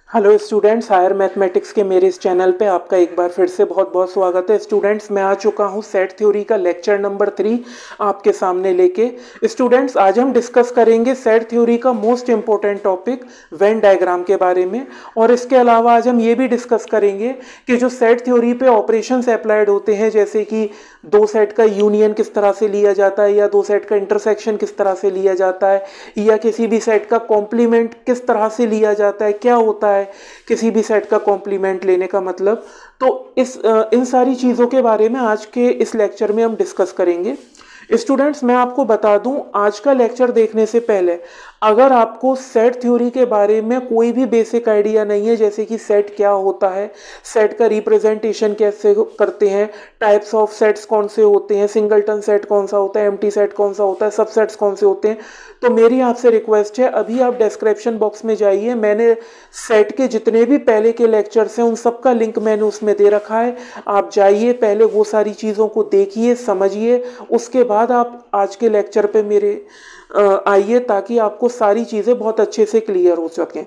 Hello students, higher mathematics के मेरे इस चैनल पे आपका एक बार फिर से बहुत बहुत स्वागत है। स्टूडेंट्स, मैं आ चुका हूँ सेट थ्योरी का लेक्चर नंबर 3 आपके सामने लेके। स्टूडेंट्स, आज हम डिस्कस करेंगे सेट थ्योरी का most important topic Venn diagram के बारे में। और इसके अलावा आज हम ये भी डिस्कस करेंगे कि जो सेट थ्योरी पे ऑपरेशंस अप्लाइड होते हैं, जैसे कि दो सेट का यूनियन किस तरह से लिया जाता है, या दो सेट का इंटरसेक्शन किस तरह से लिया जाता है, या किसी भी सेट का कॉम्प्लीमेंट किस तरह से लिया जाता है, क्या होता है किसी भी सेट का कॉम्प्लीमेंट लेने का मतलब। तो इन सारी चीज़ों के बारे में आज के इस लेक्चर में हम डिस्कस करेंगे। स्टूडेंट्स, मैं आपको बता दूं, आज का लेक्चर देखने से पहले अगर आपको सेट थ्योरी के बारे में कोई भी बेसिक आइडिया नहीं है, जैसे कि सेट क्या होता है, सेट का रिप्रेजेंटेशन कैसे करते हैं, टाइप्स ऑफ सेट्स कौन से होते हैं, सिंगलटन सेट कौन सा होता है, एम्प्टी सेट कौन सा होता है, सब सेट्स कौन से होते हैं, तो मेरी आपसे रिक्वेस्ट है, अभी आप डिस्क्रिप्शन बॉक्स में जाइए। मैंने सेट के जितने भी पहले के लेक्चर्स हैं उन सब का लिंक मैंने उसमें दे रखा है। आप जाइए, पहले वो सारी चीज़ों को देखिए, समझिए, उसके बाद आप आज के लेक्चर पे मेरे आइए, ताकि आपको सारी चीज़ें बहुत अच्छे से क्लियर हो सकें।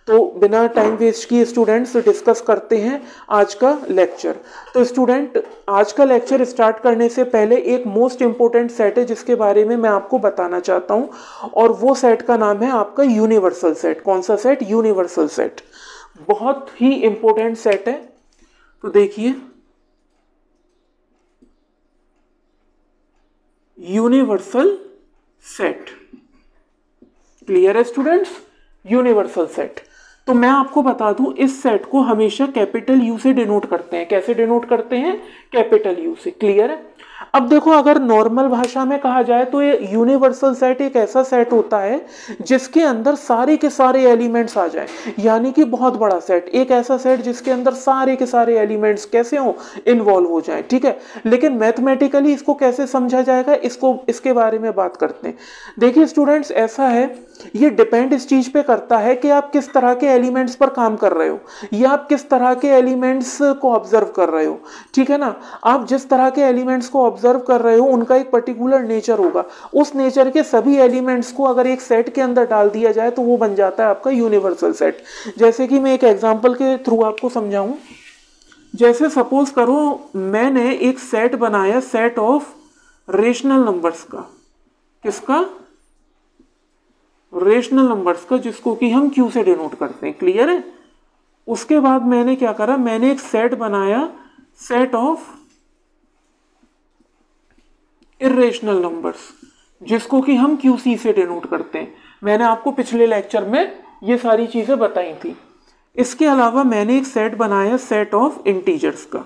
तो बिना टाइम वेस्ट किए स्टूडेंट्स डिस्कस करते हैं आज का लेक्चर। तो स्टूडेंट, आज का लेक्चर स्टार्ट करने से पहले एक मोस्ट इंपॉर्टेंट सेट है जिसके बारे में मैं आपको बताना चाहता हूं, और वो सेट का नाम है आपका यूनिवर्सल सेट। कौन सा सेट? Universal set. बहुत ही इंपॉर्टेंट सेट है। तो देखिए, यूनिवर्सल सेट। क्लियर है स्टूडेंट्स? Universal set. तो मैं आपको बता दूं, इस सेट को हमेशा कैपिटल यू से डिनोट करते हैं। कैसे डिनोट करते हैं? कैपिटल यू से। क्लियर है? अब देखो, अगर नॉर्मल भाषा में कहा जाए तो ये यूनिवर्सल सेट एक ऐसा सेट होता है जिसके अंदर सारे के सारे एलिमेंट्स आ जाएं, यानी कि बहुत बड़ा सेट। एक ऐसा सेट जिसके अंदर सारे के सारे एलिमेंट्स कैसे हो, इन्वॉल्व हो जाएं। ठीक है, लेकिन मैथमेटिकली इसको कैसे समझा जाएगा, इसके बारे में बात करते हैं। देखिए स्टूडेंट्स, ऐसा है, ये डिपेंड इस चीज पे करता है कि आप किस तरह के एलिमेंट्स पर काम कर रहे हो, या आप किस तरह के एलिमेंट्स को ऑब्जर्व कर रहे हो। ठीक है ना? आप जिस तरह के एलिमेंट्स को ऑब्जर्व कर रहे हो उनका एक पर्टिकुलर नेचर होगा। उस नेचर के सभी एलिमेंट्स को अगर एक सेट के अंदर डाल दिया जाए तो वो बन जाता है आपका यूनिवर्सल सेट। जैसे कि मैं एक एग्जांपल के थ्रू आपको समझाऊं। जैसे सपोज करो, मैंने एक सेट बनाया, सेट ऑफ रेशनल नंबर्स का। किसका? रेशनल नंबर्स का, जिसको कि हम क्यू से डिनोट करते हैं। क्लियर है? उसके बाद मैंने क्या करा, मैंने एक सेट बनाया, सेट ऑफ इर्रेशनल नंबर्स, जिसको कि हम क्यूसी से डिनोट करते हैं। मैंने आपको पिछले लेक्चर में ये सारी चीजें बताई थी। इसके अलावा मैंने एक सेट बनाया, सेट ऑफ इंटीजर्स का,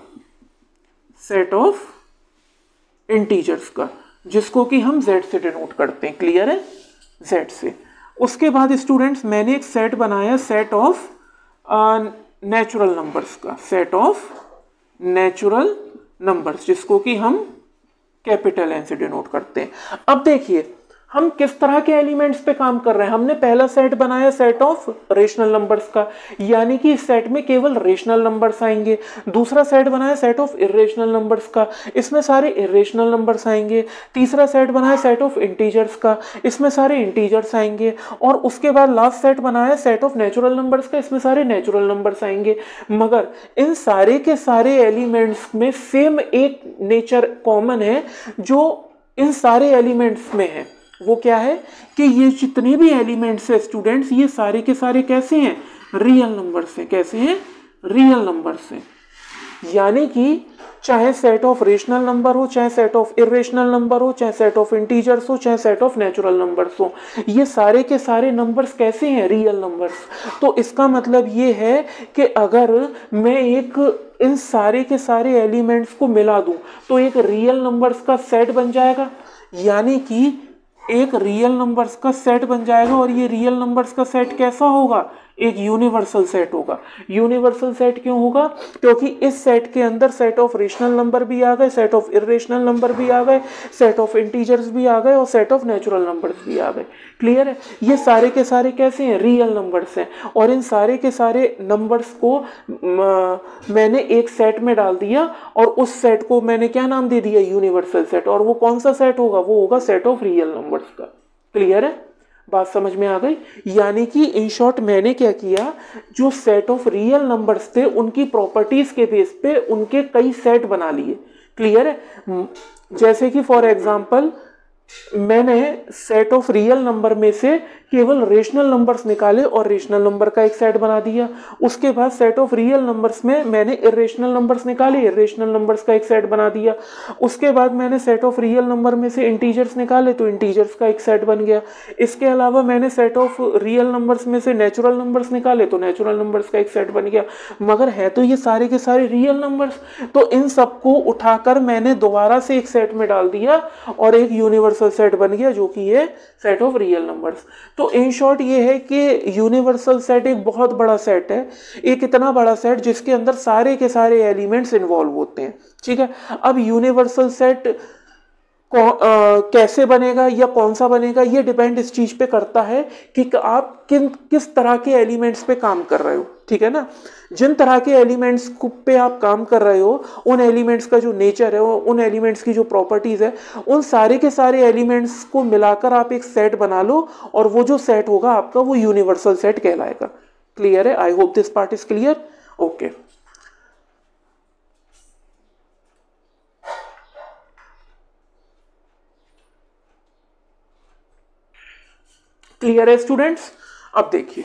सेट ऑफ इंटीजर्स का, जिसको कि हम जेड से डिनोट करते हैं। क्लियर है? जेड से। उसके बाद स्टूडेंट्स, मैंने एक सेट बनाया, सेट ऑफ नेचुरल नंबर्स का, सेट ऑफ नेचुरल नंबर्स, जिसको कि हम कैपिटल एन से डिनोट करते हैं। अब देखिए, हम किस तरह के एलिमेंट्स पे काम कर रहे हैं। हमने पहला सेट बनाया सेट ऑफ रेशनल नंबर्स का, यानी कि इस सेट में केवल रेशनल नंबर्स आएंगे। दूसरा सेट बनाया सेट ऑफ इर्रेशनल नंबर्स का, इसमें सारे इर्रेशनल नंबर्स आएंगे। तीसरा सेट बनाया सेट ऑफ इंटीजर्स का, इसमें सारे इंटीजर्स आएंगे। और उसके बाद लास्ट सेट बनाया सेट ऑफ नेचुरल नंबर्स का, इसमें सारे नेचुरल नंबर्स आएंगे। मगर इन सारे के सारे एलिमेंट्स में सेम एक नेचर कॉमन है जो इन सारे एलिमेंट्स में है। वो क्या है कि ये जितने भी एलिमेंट्स है स्टूडेंट्स, ये सारे के सारे कैसे हैं? रियल नंबर्स हैं। कैसे हैं? रियल नंबर्स हैं। यानी कि चाहे सेट ऑफ रेशनल नंबर हो, चाहे सेट ऑफ इर्रेशनल नंबर हो, चाहे सेट ऑफ इंटीजर्स हो, चाहे सेट ऑफ नेचुरल नंबर्स हो, ये सारे के सारे नंबर्स कैसे हैं? Real numbers. तो इसका मतलब ये है कि अगर मैं इन सारे के सारे एलिमेंट्स को मिला दूं तो एक रियल नंबर्स का सेट बन जाएगा। यानी कि एक रियल नंबर्स का सेट बन जाएगा। और ये रियल नंबर्स का सेट कैसा होगा? एक यूनिवर्सल सेट होगा। यूनिवर्सल सेट क्यों होगा? क्योंकि इस सेट के अंदर सेट ऑफ रेशनल नंबर भी आ गए, सेट ऑफ इर्रेशनल नंबर भी आ गए, सेट ऑफ इंटीजर्स भी आ गए, और सेट ऑफ नेचुरल नंबर्स भी आ गए। क्लियर है? ये सारे के सारे कैसे हैं? रियल नंबर्स हैं। और इन सारे के सारे नंबर्स को मैंने एक सेट में डाल दिया, और उस सेट को मैंने क्या नाम दे दिया? Universal set. और वो कौन सा सेट होगा? वो होगा सेट ऑफ रियल नंबर्स का। क्लियर है? बात समझ में आ गई? यानी कि इन शॉर्ट मैंने क्या किया, जो सेट ऑफ रियल नंबर्स थे उनकी प्रॉपर्टीज के बेस पे उनके कई सेट बना लिए। क्लियर है? जैसे कि फॉर एग्जांपल मैंने सेट ऑफ रियल नंबर में से केवल रेशनल नंबर्स निकाले और रेशनल नंबर का एक सेट बना दिया। उसके बाद सेट ऑफ रियल नंबर्स में मैंने इरेशनल नंबर्स निकाले, इरेशनल नंबर्स का एक सेट बना दिया। उसके बाद मैंने सेट ऑफ रियल नंबर में से इंटीजर्स निकाले तो इंटीजर्स का एक सेट बन गया। इसके अलावा मैंने सेट ऑफ रियल नंबर्स में से नेचुरल नंबर्स निकाले तो नेचुरल नंबर्स का एक सेट बन गया। मगर है तो ये सारे के सारे रियल नंबर्स, तो इन सबको उठाकर मैंने दोबारा से एक सेट में डाल दिया और एक यूनिवर्सल सेट बन गया जो कि ये सेट ऑफ रियल नंबर्स। तो इन शॉर्ट ये है कि यूनिवर्सल सेट एक बहुत बड़ा सेट है, एक इतना बड़ा सेट जिसके अंदर सारे के सारे एलिमेंट्स इन्वॉल्व होते हैं। ठीक है, अब यूनिवर्सल सेट कैसे बनेगा या कौन सा बनेगा ये डिपेंड इस चीज पे करता है कि आप किस तरह के एलिमेंट्स पे काम कर रहे हो। ठीक है ना, जिन तरह के एलिमेंट्स पे आप काम कर रहे हो उन एलिमेंट्स का जो नेचर है, उन एलिमेंट्स की जो प्रॉपर्टीज है, उन सारे के सारे एलिमेंट्स को मिलाकर आप एक सेट बना लो और वो जो सेट होगा आपका वो यूनिवर्सल सेट कहलाएगा। क्लियर है? I hope this part is clear. Okay, clear है स्टूडेंट्स? अब देखिए,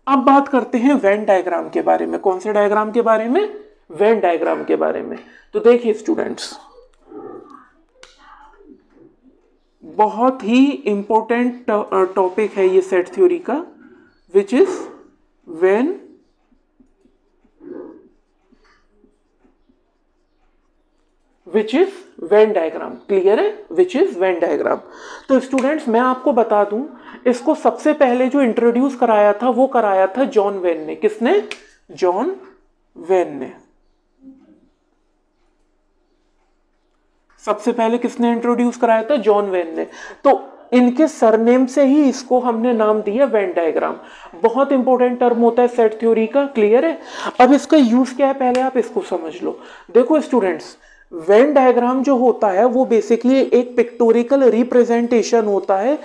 अब बात करते हैं वेन डायग्राम के बारे में। कौन से डायग्राम के बारे में? वेन डायग्राम के बारे में। तो देखिए स्टूडेंट्स, बहुत ही इंपॉर्टेंट टॉपिक है ये सेट थ्योरी का, which is Venn diagram. Clear है? Which is Venn diagram. तो स्टूडेंट्स मैं आपको बता दूं, इसको सबसे पहले जो इंट्रोड्यूस कराया था वो कराया था जॉन वेन ने। किसने? जॉन वेन ने। सबसे पहले किसने इंट्रोड्यूस कराया था? जॉन वेन ने। तो इनके सरनेम से ही इसको हमने नाम दिया वेन डायग्राम। बहुत इंपॉर्टेंट टर्म होता है सेट थ्योरी का। क्लियर है? अब इसका यूज क्या है पहले आप इसको समझ लो। देखो स्टूडेंट्स, वेन डायग्राम जो होता है वो बेसिकली एक पिक्टोरिकल रिप्रेजेंटेशन होता है।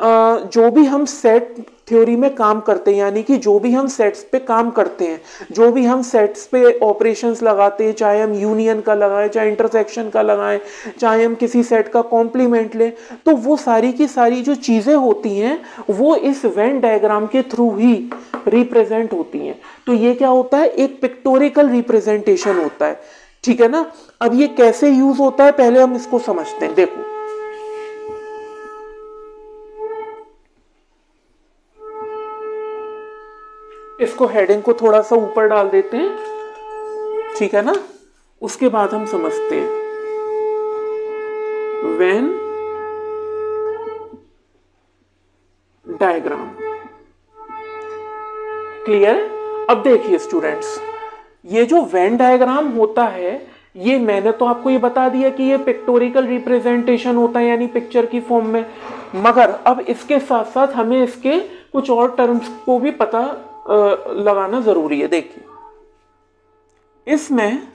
जो भी हम सेट थ्योरी में काम करते हैं, यानी कि जो भी हम सेट्स पे काम करते हैं, जो भी हम सेट्स पे ऑपरेशंस लगाते हैं, चाहे हम यूनियन का लगाएं, चाहे इंटरसेक्शन का लगाएं, चाहे हम किसी सेट का कॉम्प्लीमेंट लें, तो वो सारी की सारी जो चीज़ें होती हैं वो इस वेन डायग्राम के थ्रू ही रिप्रेजेंट होती हैं। तो ये क्या होता है? एक पिक्टोरिकल रिप्रेजेंटेशन होता है। ठीक है ना? अब ये कैसे यूज होता है पहले हम इसको समझते हैं। देखो, इसको हेडिंग को थोड़ा सा ऊपर डाल देते हैं। ठीक है ना? उसके बाद हम समझते हैं वेन डायग्राम। क्लियर है? अब देखिए स्टूडेंट्स, ये जो वेन डायग्राम होता है, ये मैंने तो आपको ये बता दिया कि ये पिक्टोरिकल रिप्रेजेंटेशन होता है, यानी पिक्चर की फॉर्म में। मगर अब इसके साथ साथ हमें इसके कुछ और टर्म्स को भी पता लगाना जरूरी है। देखिए, इसमें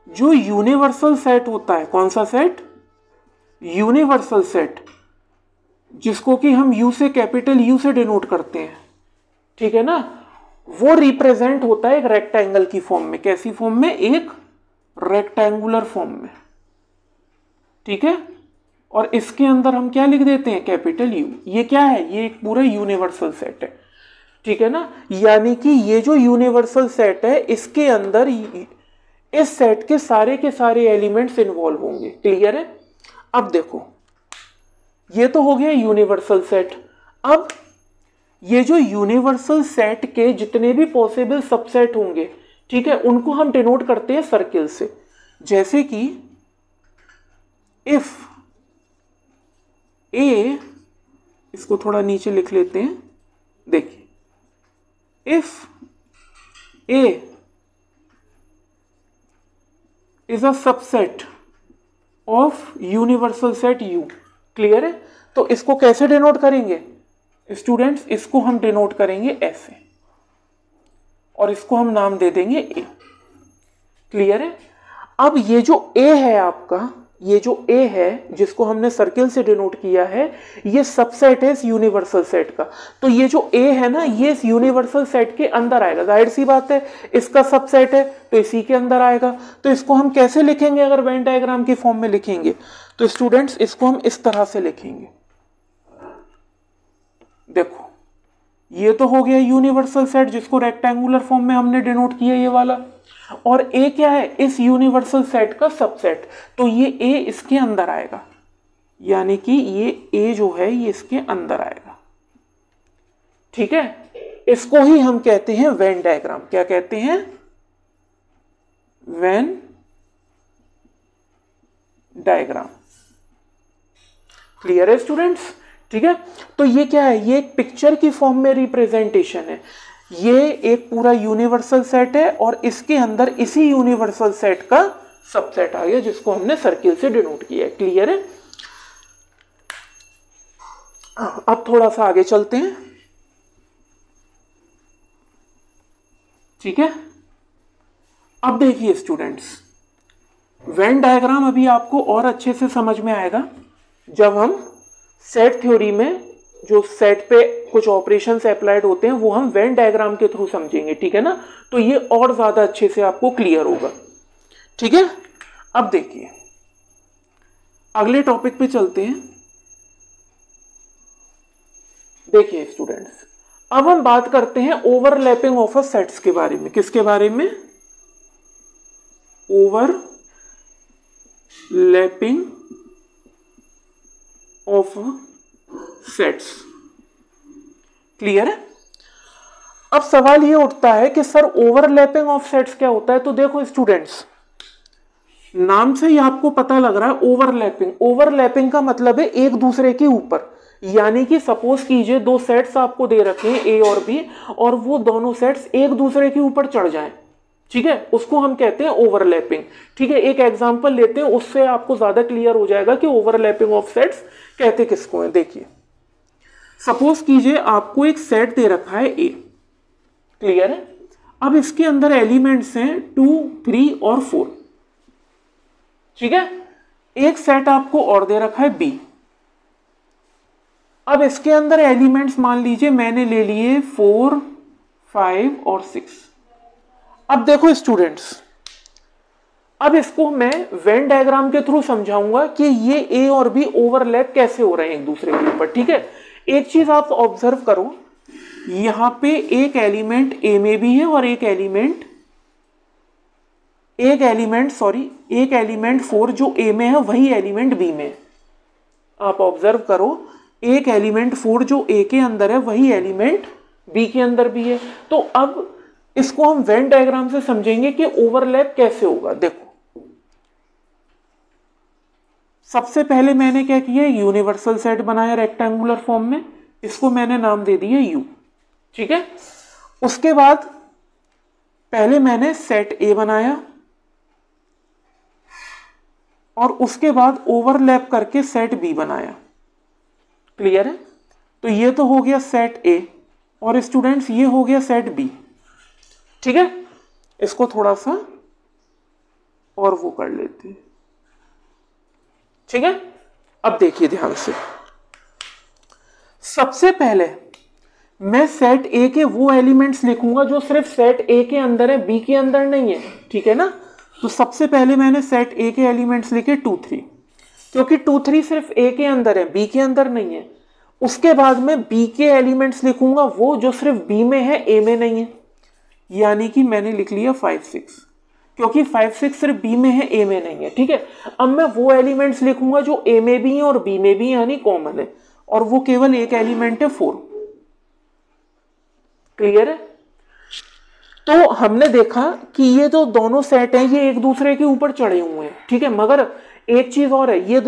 जो यूनिवर्सल सेट होता है, कौन सा सेट? यूनिवर्सल सेट, जिसको कि हम यू से, कैपिटल यू से डिनोट करते हैं। ठीक है ना? वो रिप्रेजेंट होता है एक रेक्टेंगल की फॉर्म में। कैसी फॉर्म में? एक रेक्टेंगुलर फॉर्म में। ठीक है? और इसके अंदर हम क्या लिख देते हैं? Capital you. ये क्या है? ये एक पूरा यूनिवर्सल सेट है। ठीक है ना? यानी कि ये जो यूनिवर्सल सेट है, इसके अंदर इस सेट के सारे एलिमेंट्स इन्वॉल्व होंगे। क्लियर है? अब देखो, ये तो हो गया यूनिवर्सल सेट। अब ये जो यूनिवर्सल सेट के जितने भी पॉसिबल सबसेट होंगे, ठीक है, उनको हम डिनोट करते हैं सर्किल से। जैसे कि इफ ए, इसको थोड़ा नीचे लिख लेते हैं। देखिए, if A is a subset of universal set you. Clear है? तो इसको कैसे डिनोट करेंगे स्टूडेंट्स? इसको हम डिनोट करेंगे ऐसे, और इसको हम नाम दे देंगे ए। क्लियर है? अब ये जो ए है आपका, ये जो ए है जिसको हमने सर्किल से डिनोट किया है, ये सबसेट है इस यूनिवर्सल सेट का। तो ये जो ए है ना, ये इस यूनिवर्सल सेट के अंदर आएगा, जाहिर सी बात है इसका सबसेट है तो इसी के अंदर आएगा। तो इसको हम कैसे लिखेंगे अगर वेन डायग्राम की फॉर्म में लिखेंगे? तो स्टूडेंट्स इसको हम इस तरह से लिखेंगे, देखो ये तो हो गया यूनिवर्सल सेट जिसको रेक्टेंगुलर फॉर्म में हमने डिनोट किया ये वाला, और ए क्या है? इस यूनिवर्सल सेट का सबसेट। तो ये ए इसके अंदर आएगा, यानी कि ये ए जो है ये इसके अंदर आएगा, ठीक है। इसको ही हम कहते हैं वेन डायग्राम। क्या कहते हैं? When diagram. क्लियर है स्टूडेंट्स? ठीक है। तो ये क्या है? ये एक पिक्चर की फॉर्म में रिप्रेजेंटेशन है। ये एक पूरा यूनिवर्सल सेट है और इसके अंदर इसी यूनिवर्सल सेट का सबसेट आ गया जिसको हमने सर्किल से डिनोट किया है। क्लियर है? अब थोड़ा सा आगे चलते हैं, ठीक है। अब देखिए स्टूडेंट्स, वेन डायग्राम अभी आपको और अच्छे से समझ में आएगा जब हम सेट थ्योरी में जो सेट पे कुछ ऑपरेशंस अप्लाइड होते हैं वो हम वेन डायग्राम के थ्रू समझेंगे, ठीक है ना। तो ये और ज्यादा अच्छे से आपको क्लियर होगा, ठीक है। अब देखिए अगले टॉपिक पे चलते हैं। देखिए स्टूडेंट्स, अब हम बात करते हैं ओवरलैपिंग ऑफ अ सेट्स के बारे में। किसके बारे में? Overlapping of sets. क्लियर है? अब सवाल ये उठता है कि सर ओवरलैपिंग ऑफ सेट्स क्या होता है? तो देखो स्टूडेंट्स, नाम से ही आपको पता लग रहा है ओवरलैपिंग। ओवरलैपिंग का मतलब है एक दूसरे के ऊपर, यानी कि सपोज कीजिए दो सेट्स आपको दे रखे हैं ए और बी, और वो दोनों सेट्स एक दूसरे के ऊपर चढ़ जाएं, ठीक है, उसको हम कहते हैं ओवरलैपिंग। ठीक है, एक एग्जांपल लेते हैं, उससे आपको ज्यादा क्लियर हो जाएगा कि ओवरलैपिंग ऑफ सेट्स कहते किसको है। देखिए सपोज कीजिए आपको एक सेट दे रखा है ए, क्लियर है। अब इसके अंदर एलिमेंट्स हैं 2, 3 और 4, ठीक है। एक सेट आपको और दे रखा है बी। अब इसके अंदर एलिमेंट्स मान लीजिए मैंने ले लिए 4, 5 और 6। अब देखो स्टूडेंट्स, अब इसको मैं वेन डायग्राम के थ्रू समझाऊंगा कि ये ए और बी ओवरलैप कैसे हो रहे हैं एक दूसरे के ऊपर, ठीक है। एक चीज आप ऑब्जर्व करो, यहां पे एक एलिमेंट ए में भी है और एक एलिमेंट 4 जो ए में है वही एलिमेंट बी में है। आप ऑब्जर्व करो, एक एलिमेंट 4 जो ए के अंदर है वही एलिमेंट बी के अंदर भी है। तो अब इसको हम वेन डायग्राम से समझेंगे कि ओवरलैप कैसे होगा। देखो सबसे पहले मैंने क्या किया, यूनिवर्सल सेट बनाया रेक्टेंगुलर फॉर्म में, इसको मैंने नाम दे दिया यू, ठीक है। उसके बाद पहले मैंने सेट ए बनाया और उसके बाद ओवरलैप करके सेट बी बनाया। क्लियर है? तो ये तो हो गया सेट ए और स्टूडेंट्स ये हो गया सेट बी, ठीक है। इसको थोड़ा सा और वो कर लेते हैं, ठीक है। अब देखिए ध्यान से, सबसे पहले मैं सेट ए के वो एलिमेंट्स लिखूंगा जो सिर्फ सेट ए के अंदर है, बी के अंदर नहीं है, ठीक है ना। तो सबसे पहले मैंने सेट ए के एलिमेंट्स लिखे 2, 3, क्योंकि 2, 3 सिर्फ ए के अंदर है, बी के अंदर नहीं है। उसके बाद में बी के एलिमेंट्स लिखूंगा वो जो सिर्फ बी में है, ए में नहीं है, यानी कि मैंने लिख लिया 5, 6, क्योंकि 5, 6 सिर्फ बी में है, ए में नहीं है, ठीक है। अब मैं वो एलिमेंट्स लिखूंगा जो ए में भी है और बी में भी, यानी कॉमन है, और वो केवल एक एलिमेंट है 4। क्लियर है? तो हमने देखा कि ये जो दोनों सेट हैं ये एक दूसरे के ऊपर चढ़े हुए हैं, ठीक है। मगर एक चीज और है, ये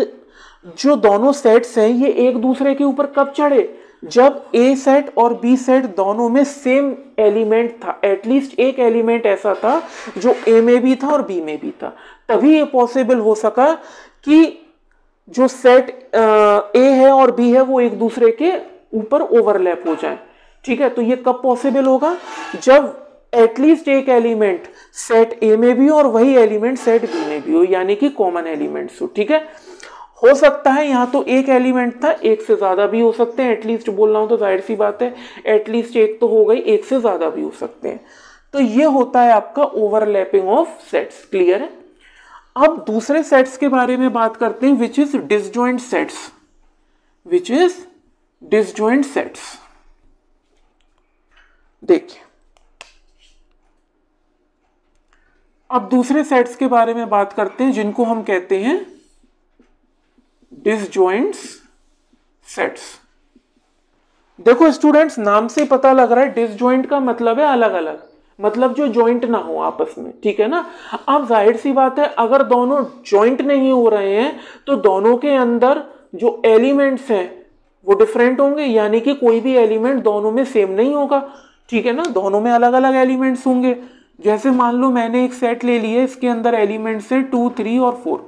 जो दोनों सेट्स हैं ये एक दूसरे के ऊपर कब चढ़े? जब ए सेट और बी सेट दोनों में सेम एलिमेंट था, एटलीस्ट एक एलिमेंट ऐसा था जो ए में भी था और बी में भी था, तभी ये पॉसिबल हो सका कि जो सेट ए है और बी है वो एक दूसरे के ऊपर ओवरलैप हो जाए, ठीक है। तो ये कब पॉसिबल होगा? जब एटलीस्ट एक एलिमेंट सेट ए में भी और वही एलिमेंट सेट बी में भी हो, यानी कि कॉमन एलिमेंट्स हो। ठीक है, हो सकता है यहां तो एक एलिमेंट था, एक से ज्यादा भी हो सकते हैं। एटलीस्ट बोल रहा हूं तो जाहिर सी बात है एटलीस्ट एक तो हो गई, एक से ज्यादा भी हो सकते हैं। तो ये होता है आपका ओवरलैपिंग ऑफ सेट्स। क्लियर है? अब दूसरे सेट्स के बारे में बात करते हैं, which is disjoint sets. Which is disjoint sets. देखिए, अब दूसरे सेट्स के बारे में बात करते हैं जिनको हम कहते हैं डिसजॉइंट सेट्स। देखो स्टूडेंट्स, नाम से पता लग रहा है डिसजॉइंट का मतलब है अलग अलग, मतलब जो जॉइंट ना हो आपस में। ठीक है ना? अब जाहिर सी बात है अगर दोनों जॉइंट नहीं हो रहे हैं तो दोनों के अंदर जो एलिमेंट्स हैं वो डिफरेंट होंगे, यानी कि कोई भी एलिमेंट दोनों में सेम नहीं होगा। ठीक है ना? दोनों में अलग अलग एलिमेंट्स होंगे। जैसे मान लो मैंने एक सेट ले लिया, इसके अंदर एलिमेंट्स हैं 2, 3 और 4,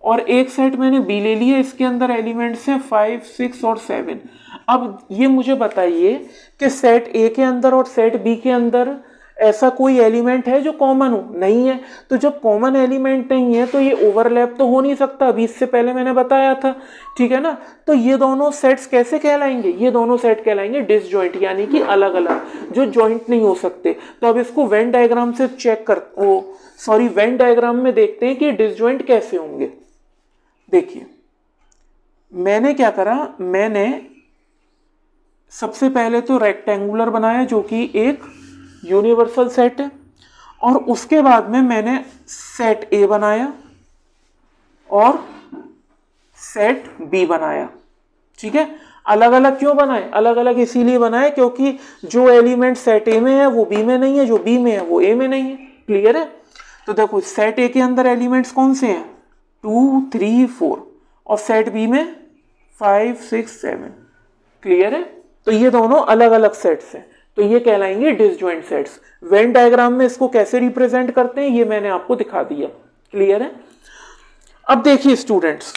और एक सेट मैंने बी ले लिया, इसके अंदर एलिमेंट्स हैं 5, 6 और 7। अब ये मुझे बताइए कि सेट ए के अंदर और सेट बी के अंदर ऐसा कोई एलिमेंट है जो कॉमन हो? नहीं है। तो जब कॉमन एलिमेंट नहीं है तो ये ओवरलैप तो हो नहीं सकता, अभी इससे पहले मैंने बताया था। ठीक है ना? तो ये दोनों सेट्स कैसे कहलाएंगे? ये दोनों सेट कहलाएंगे डिसजॉइंट, यानी कि अलग अलग, जो जॉइंट नहीं हो सकते। तो अब इसको वेन डायग्राम से चेक कर वेन डायग्राम में देखते हैं कि डिसजॉइंट कैसे होंगे। देखिए, मैंने क्या करा, मैंने सबसे पहले तो रेक्टेंगुलर बनाया जो कि एक यूनिवर्सल सेट है, और उसके बाद में मैंने सेट ए बनाया और सेट बी बनाया। ठीक है? अलग अलग क्यों बनाए? अलग अलग इसीलिए बनाए क्योंकि जो एलिमेंट सेट ए में है वो बी में नहीं है, जो बी में है वो ए में नहीं है। क्लियर है? तो देखो, सेट ए के अंदर एलिमेंट्स कौन से हैं? 2, 3, 4, और सेट बी में 5, 6, 7। क्लियर है? तो ये दोनों अलग अलग सेट्स हैं, तो ये कहलाएंगे डिसजॉइंट सेट्स। वेन डायग्राम में इसको कैसे रिप्रेजेंट करते हैं ये मैंने आपको दिखा दिया। क्लियर है? अब देखिए स्टूडेंट्स,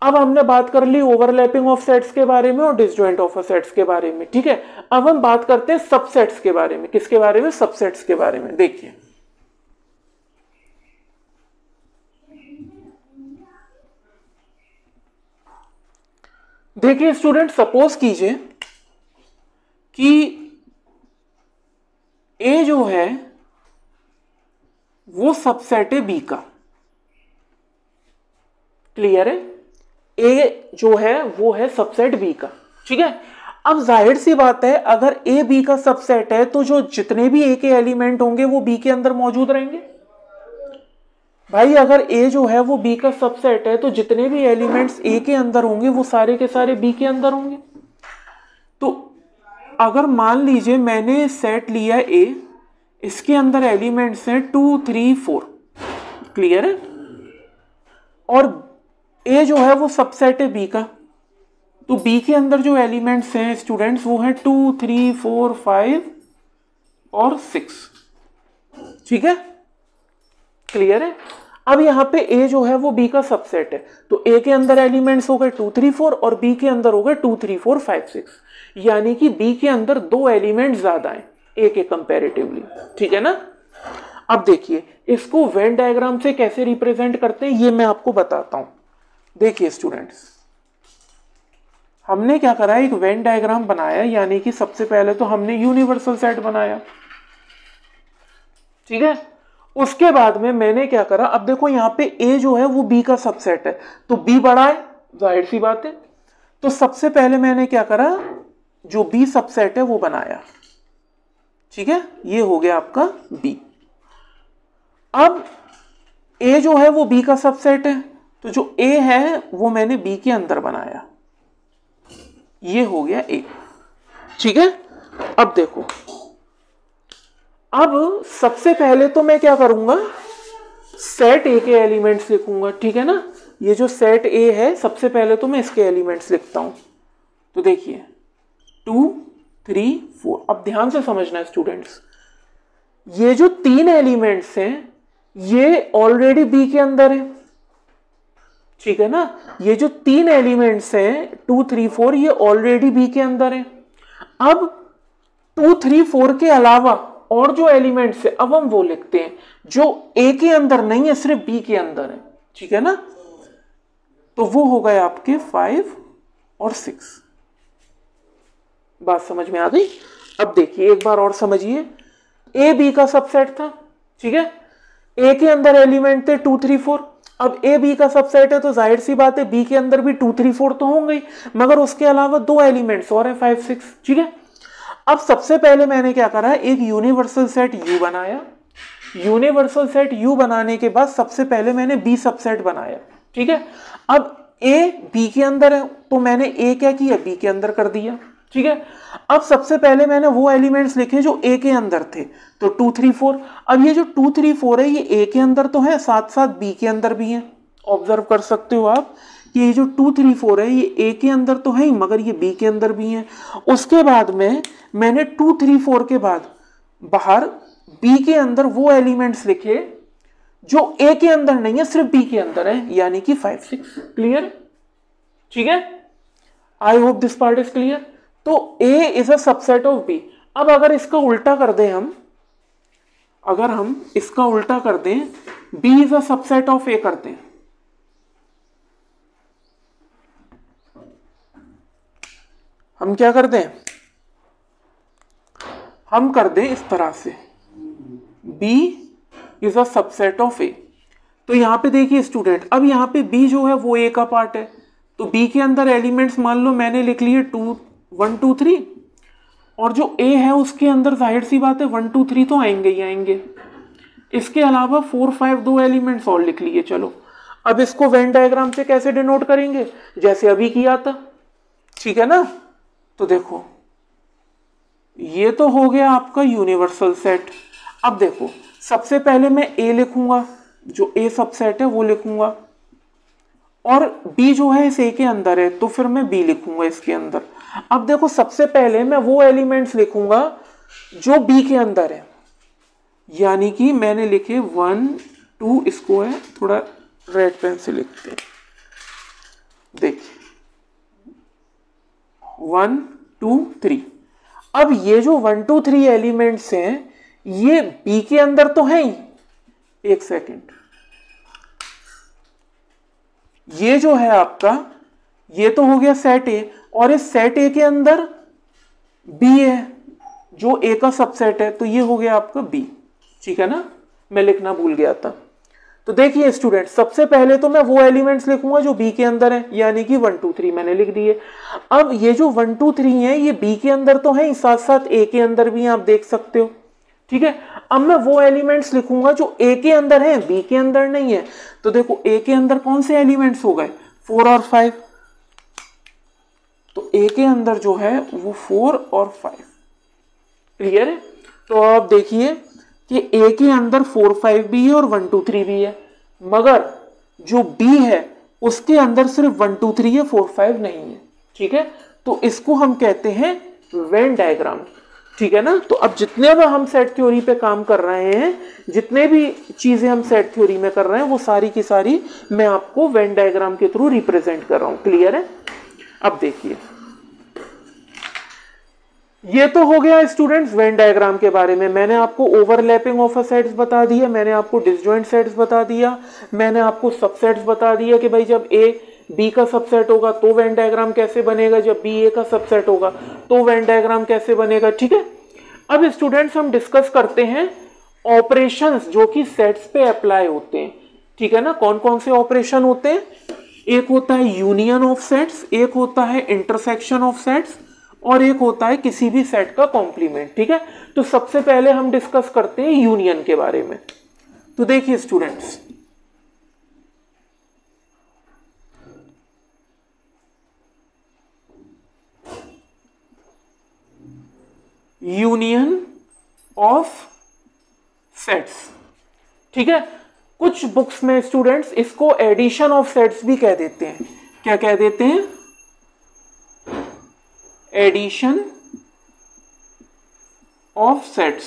अब हमने बात कर ली ओवरलैपिंग ऑफ सेट्स के बारे में और डिसजॉइंट ऑफ सेट्स के बारे में। ठीक है? अब हम बात करते हैं सबसेट्स के बारे में। किसके बारे में? सबसेट्स के बारे में। देखिए, देखिए स्टूडेंट, सपोज कीजिए कि ए जो है वो सबसेट है बी का। क्लियर है? ए जो है वो है सबसेट बी का। ठीक है? अब जाहिर सी बात है अगर ए बी का सबसेट है तो जो जितने भी ए के एलिमेंट होंगे वो बी के अंदर मौजूद रहेंगे। भाई अगर ए जो है वो बी का सबसेट है तो जितने भी एलिमेंट्स ए के अंदर होंगे वो सारे के सारे बी के अंदर होंगे। तो अगर मान लीजिए मैंने सेट लिया ए, इसके अंदर एलिमेंट्स हैं 2, 3, 4। क्लियर है? और ए जो है वो सबसेट है बी का, तो बी के अंदर जो एलिमेंट्स हैं स्टूडेंट्स वो हैं 2, 3, 4, 5 और 6। ठीक है? क्लियर है? अब यहां पे ए जो है वो बी का सबसेट है, तो ए के अंदर एलिमेंट्स हो गए 2, 3, 4 और बी के अंदर हो गए 2, 3, 4, 5, 6, यानी कि बी के अंदर 2 एलिमेंट ज्यादा हैं ए के कंपैरेटिवली। ठीक है ना? अब देखिए इसको वेन डायग्राम से कैसे रिप्रेजेंट करते हैं ये मैं आपको बताता हूं। देखिए स्टूडेंट्स, हमने क्या करा, एक वेन डायग्राम बनाया, यानी कि सबसे पहले तो हमने यूनिवर्सल सेट बनाया। ठीक है? उसके बाद में मैंने क्या करा, अब देखो यहां पे ए जो है वो बी का सबसेट है, तो बी बड़ा है, जाहिर सी बात है। तो सबसे पहले मैंने क्या करा, जो बी सबसेट है वो बनाया। ठीक है? ये हो गया आपका बी। अब ए जो है वो बी का सबसेट है, तो जो ए है वो मैंने बी के अंदर बनाया। ये हो गया ए। ठीक है? अब देखो, अब सबसे पहले तो मैं क्या करूंगा, सेट ए के एलिमेंट्स लिखूंगा। ठीक है ना? ये जो सेट ए है सबसे पहले तो मैं इसके एलिमेंट्स लिखता हूं। तो देखिए 2, 3, 4। अब ध्यान से समझना है स्टूडेंट्स, ये जो 3 एलिमेंट्स हैं ये ऑलरेडी बी के अंदर है। ठीक है ना? ये जो 3 एलिमेंट्स हैं 2, 3, 4 ये ऑलरेडी बी के अंदर है। अब 2 3 4 के अलावा और जो एलिमेंट्स है अब हम वो लिखते हैं जो ए के अंदर नहीं है, सिर्फ बी के अंदर है, ठीक है ना। तो वो हो गए आपके 5 और 6। बात समझ में आ गई। अब देखिए एक बार और समझिए, ए बी का सबसेट था, ठीक है। ए के अंदर एलिमेंट थे 2 3 4। अब ए बी का सबसेट है तो जाहिर सी बात है बी के अंदर भी 2 3 4 तो होंगे, मगर उसके अलावा 2 एलिमेंट्स और है 5 6, ठीक है। अब सबसे पहले मैंने क्या करा, एक यूनिवर्सल सेट यू बनाया। यूनिवर्सल सेट यू बनाने के बाद सबसे पहले मैंने बी सबसेट बनाया, ठीक है। अब ए बी के अंदर है तो मैंने ए क्या किया, बी के अंदर कर दिया, ठीक है। अब सबसे पहले मैंने वो एलिमेंट्स लिखे जो ए के अंदर थे, तो 2 3 4। अब ये जो 2 3 4 है ये ए के अंदर तो है, साथ साथ बी के अंदर भी है। ऑब्जर्व कर सकते हो आप कि ये जो 2 3 4 है ये ए के अंदर तो है ही, मगर ये बी के अंदर भी है। उसके बाद में मैंने 2 3 4 के बाद बाहर बी के अंदर वो एलिमेंट्स लिखे जो ए के अंदर नहीं है, सिर्फ बी के अंदर है, यानी कि 5 6। क्लियर, ठीक है। I hope this part is clear. तो A is a subset of B। अब अगर इसका उल्टा कर दें हम, अगर हम इसका उल्टा कर दें, B is a subset of A करते हैं, हम क्या कर दें, हम कर दें इस तरह से B is a subset of A। तो यहां पे देखिए स्टूडेंट, अब यहां पे B जो है वो A का पार्ट है, तो B के अंदर एलिमेंट्स मान लो मैंने लिख लिए 1 2 3, और जो A है उसके अंदर जाहिर सी बात है 1 2 3 तो आएंगे ही आएंगे। इसके अलावा 4 5 दो एलिमेंट्स और लिख लिए। चलो अब इसको वेन डायग्राम से कैसे डिनोट करेंगे, जैसे अभी किया था, ठीक है ना। तो देखो ये तो हो गया आपका यूनिवर्सल सेट। अब देखो सबसे पहले मैं A लिखूंगा, जो A सबसेट है वो लिखूंगा, और B जो है इस A के अंदर है तो फिर मैं B लिखूंगा इसके अंदर। अब देखो सबसे पहले मैं वो एलिमेंट्स लिखूंगा जो B के अंदर है, यानी कि मैंने लिखे 1 2, इसको है थोड़ा रेड पेन से लिखते हैं, देखिए 1 2 3। अब ये जो 1 2 3 एलिमेंट्स हैं ये B के अंदर तो है ही, एक सेकेंड, ये जो है आपका ये तो हो गया सेट ए, और इस सेट ए के अंदर B है जो A का सबसेट है, तो ये हो गया आपका B, ठीक है ना। मैं लिखना भूल गया था। तो देखिए स्टूडेंट, सबसे पहले तो मैं वो एलिमेंट्स लिखूंगा जो B के अंदर है, यानी कि 1 2 3 मैंने लिख दिए। अब ये जो 1 2 3 है ये B के अंदर तो है ही, साथ साथ A के अंदर भी आप देख सकते हो, ठीक है। अब मैं वो एलिमेंट्स लिखूंगा जो A के अंदर है, B के अंदर नहीं है। तो देखो A के अंदर कौन से एलिमेंट्स हो गए, 4 और 5। तो A के अंदर जो है वो 4 और 5। क्लियर है। तो आप देखिए कि A के अंदर 4 5 भी है और 1 2 3 भी है, मगर जो B है उसके अंदर सिर्फ 1 2 3 है, 4 5 नहीं है, ठीक है। तो इसको हम कहते हैं वेन डायग्राम, ठीक है ना। तो अब जितने भी हम सेट थ्योरी पे काम कर रहे हैं, जितने भी चीजें हम सेट थ्योरी में कर रहे हैं, वो सारी की सारी मैं आपको वेन डायग्राम के थ्रू रिप्रेजेंट कर रहा हूं। क्लियर है। अब देखिए ये तो हो गया स्टूडेंट्स वेन डायग्राम के बारे में। मैंने आपको ओवरलैपिंग ऑफ अ सेट्स बता दिया, मैंने आपको डिसजॉइंट सेट्स बता दिया, मैंने आपको सबसेट्स बता दिया कि भाई जब A B का सबसेट होगा तो वेन डायग्राम कैसे बनेगा, जब B A का सबसेट होगा तो वेन डायग्राम कैसे बनेगा, ठीक है। अब स्टूडेंट्स हम डिस्कस करते हैं ऑपरेशंस जो कि सेट्स पे अप्लाई होते हैं, ठीक है ना। कौन कौन से ऑपरेशन होते हैं, एक होता है यूनियन ऑफ सेट्स, एक होता है इंटरसेक्शन ऑफ सेट्स, और एक होता है किसी भी सेट का कॉम्प्लीमेंट, ठीक है। तो सबसे पहले हम डिस्कस करते हैं यूनियन के बारे में। तो देखिए स्टूडेंट्स, यूनियन ऑफ सेट्स, ठीक है। कुछ बुक्स में स्टूडेंट्स इसको एडिशन ऑफ सेट्स भी कह देते हैं। क्या कह देते हैं, एडिशन ऑफ सेट्स।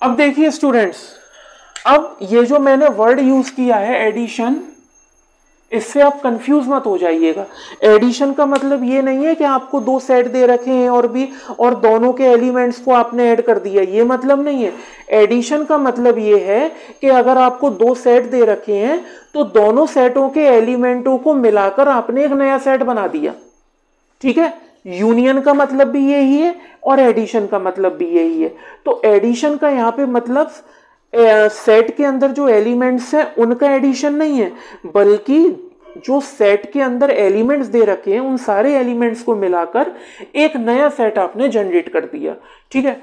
अब देखिए स्टूडेंट्स, अब ये जो मैंने वर्ड यूज किया है एडिशन, इससे आप कंफ्यूज मत हो जाइएगा। एडिशन का मतलब ये नहीं है कि आपको दो सेट दे रखे हैं और दोनों के एलिमेंट्स को आपने ऐड कर दिया, ये मतलब नहीं है। एडिशन का मतलब ये है कि अगर आपको दो सेट दे रखे हैं तो दोनों सेटों के एलिमेंटों को मिलाकर आपने एक नया सेट बना दिया, ठीक है। यूनियन का मतलब भी यही है और एडिशन का मतलब भी यही है। तो एडिशन का यहाँ पे मतलब सेट के अंदर जो एलिमेंट्स हैं उनका एडिशन नहीं है, बल्कि जो सेट के अंदर एलिमेंट्स दे रखे हैं उन सारे एलिमेंट्स को मिलाकर एक नया सेट आपने जनरेट कर दिया, ठीक है।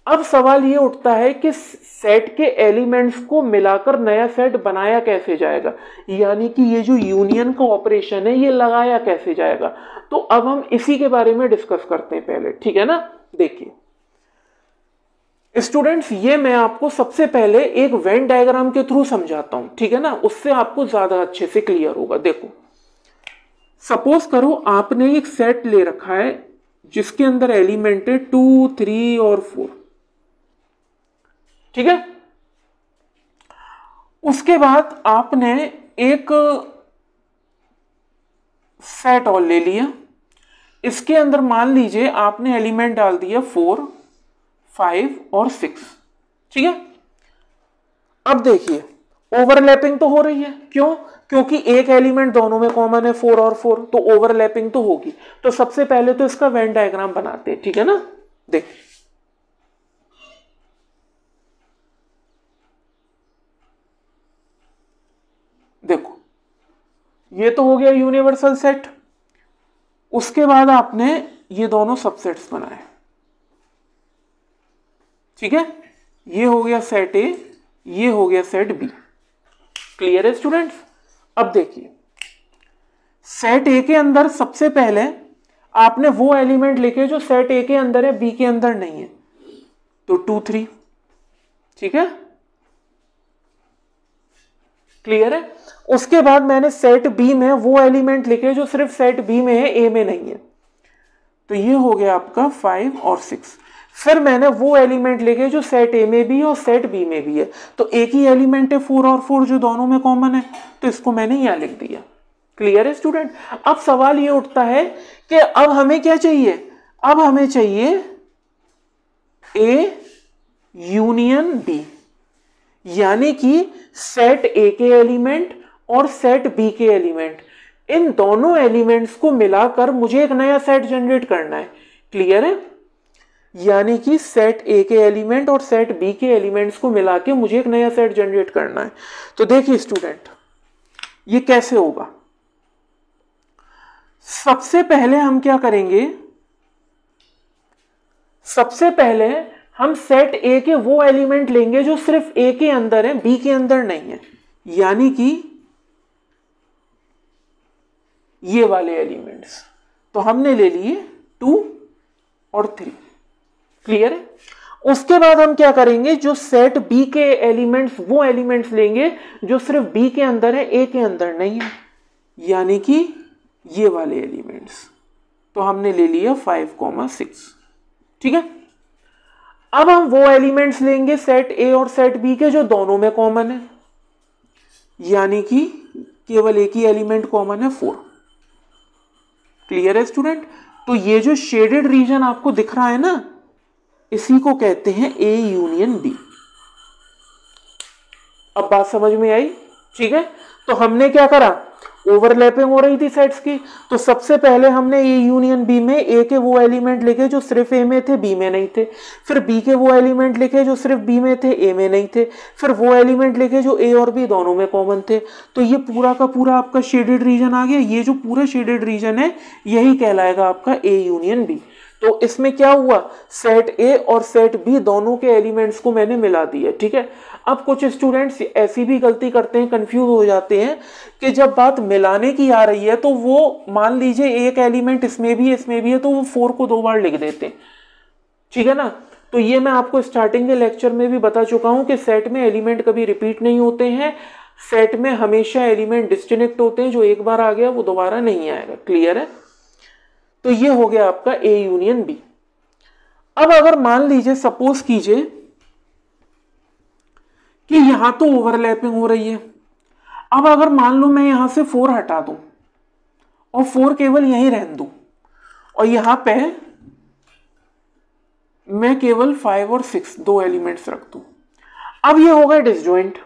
अब सवाल ये उठता है कि सेट के एलिमेंट्स को मिलाकर नया सेट बनाया कैसे जाएगा, यानी कि ये जो यूनियन का ऑपरेशन है ये लगाया कैसे जाएगा। तो अब हम इसी के बारे में डिस्कस करते हैं पहले, ठीक है ना। देखिए स्टूडेंट्स, ये मैं आपको सबसे पहले एक वेन डायग्राम के थ्रू समझाता हूं, ठीक है ना, उससे आपको ज्यादा अच्छे से क्लियर होगा। देखो सपोज करो आपने एक सेट ले रखा है जिसके अंदर एलिमेंट है 2, 3 और 4, ठीक है। उसके बाद आपने एक सेट और ले लिया, इसके अंदर मान लीजिए आपने एलिमेंट डाल दिया 4, 5 और 6, ठीक है। अब देखिए ओवरलैपिंग तो हो रही है, क्यों? क्योंकि एक एलिमेंट दोनों में कॉमन है 4 और 4, तो ओवरलैपिंग तो होगी। तो सबसे पहले तो इसका वेन डायग्राम बनाते हैं, ठीक है ना। देखिए देखो ये तो हो गया यूनिवर्सल सेट। उसके बाद आपने ये दोनों सबसेट्स बनाए, ठीक है। ये हो गया सेट ए, ये हो गया सेट बी। क्लियर है स्टूडेंट्स। अब देखिए सेट ए के अंदर सबसे पहले आपने वो एलिमेंट लिखे जो सेट ए के अंदर है, बी के अंदर नहीं है, तो 2, 3, ठीक है। क्लियर है। उसके बाद मैंने सेट बी में वो एलिमेंट लिखे जो सिर्फ सेट बी में है, ए में नहीं है, तो ये हो गया आपका 5 और 6। फिर मैंने वो एलिमेंट लिखे जो सेट ए में भी है और सेट बी में भी है, तो एक ही एलिमेंट है 4 और 4 जो दोनों में कॉमन है, तो इसको मैंने यहां लिख दिया। क्लियर है स्टूडेंट। अब सवाल ये उठता है कि अब हमें क्या चाहिए, अब हमें चाहिए ए यूनियन बी, यानी कि सेट ए के एलिमेंट और सेट बी के एलिमेंट, इन दोनों एलिमेंट्स को मिलाकर मुझे एक नया सेट जनरेट करना है। क्लियर है। यानी कि सेट ए के एलिमेंट और सेट बी के एलिमेंट्स को मिला के मुझे एक नया सेट जनरेट करना है। तो देखिए स्टूडेंट ये कैसे होगा। सबसे पहले हम क्या करेंगे, सबसे पहले हम सेट ए के वो एलिमेंट लेंगे जो सिर्फ ए के अंदर है, बी के अंदर नहीं है, यानी कि ये वाले एलिमेंट्स। तो हमने ले लिए 2 और 3। क्लियर है। उसके बाद हम क्या करेंगे, जो सेट बी के एलिमेंट्स वो एलिमेंट्स लेंगे जो सिर्फ बी के अंदर है, ए के अंदर नहीं है, यानी कि ये वाले एलिमेंट्स। तो हमने ले लिया 5, 6, ठीक है। अब हम वो एलिमेंट्स लेंगे सेट ए और सेट बी के जो दोनों में कॉमन है, यानी कि केवल एक ही एलिमेंट कॉमन है 4। क्लियर है स्टूडेंट। तो ये जो शेडेड रीजन आपको दिख रहा है ना, इसी को कहते हैं ए यूनियन बी। अब बात समझ में आई, ठीक है। तो हमने क्या करा, ओवरलैपिंग हो रही थी सेट्स की, तो सबसे पहले हमने ए यूनियन बी में ए के वो एलिमेंट लिखे जो सिर्फ ए में थे, बी में नहीं थे। फिर बी के वो एलिमेंट लिखे जो सिर्फ बी में थे, ए में नहीं थे। फिर वो एलिमेंट लिखे जो ए और बी दोनों में कॉमन थे। तो ये पूरा का पूरा आपका शेडेड रीजन आ गया। ये जो पूरा शेडेड रीजन है यही कहलाएगा आपका ए यूनियन बी। तो इसमें क्या हुआ, सेट ए और सेट बी दोनों के एलिमेंट्स को मैंने मिला दिया, ठीक है। अब कुछ स्टूडेंट्स ऐसी भी गलती करते हैं, कंफ्यूज हो जाते हैं कि जब बात मिलाने की आ रही है तो वो मान लीजिए एक एलिमेंट इसमें भी है तो वो 4 को 2 बार लिख देते हैं, ठीक है ना। तो ये मैं आपको स्टार्टिंग के लेक्चर में भी बता चुका हूं कि सेट में एलिमेंट कभी रिपीट नहीं होते हैं, सेट में हमेशा एलिमेंट डिस्कनेक्ट होते हैं, जो एक बार आ गया वो दोबारा नहीं आएगा। क्लियर है। तो ये हो गया आपका ए यूनियन बी। अब अगर मान लीजिए सपोज कीजिए कि यहां तो ओवरलैपिंग हो रही है, अब अगर मान लो मैं यहां से 4 हटा दूं और 4 केवल यहीं रहने दूं और यहां पे मैं केवल 5 और 6 दो एलिमेंट्स रख दूं, अब ये होगा डिसजॉइंट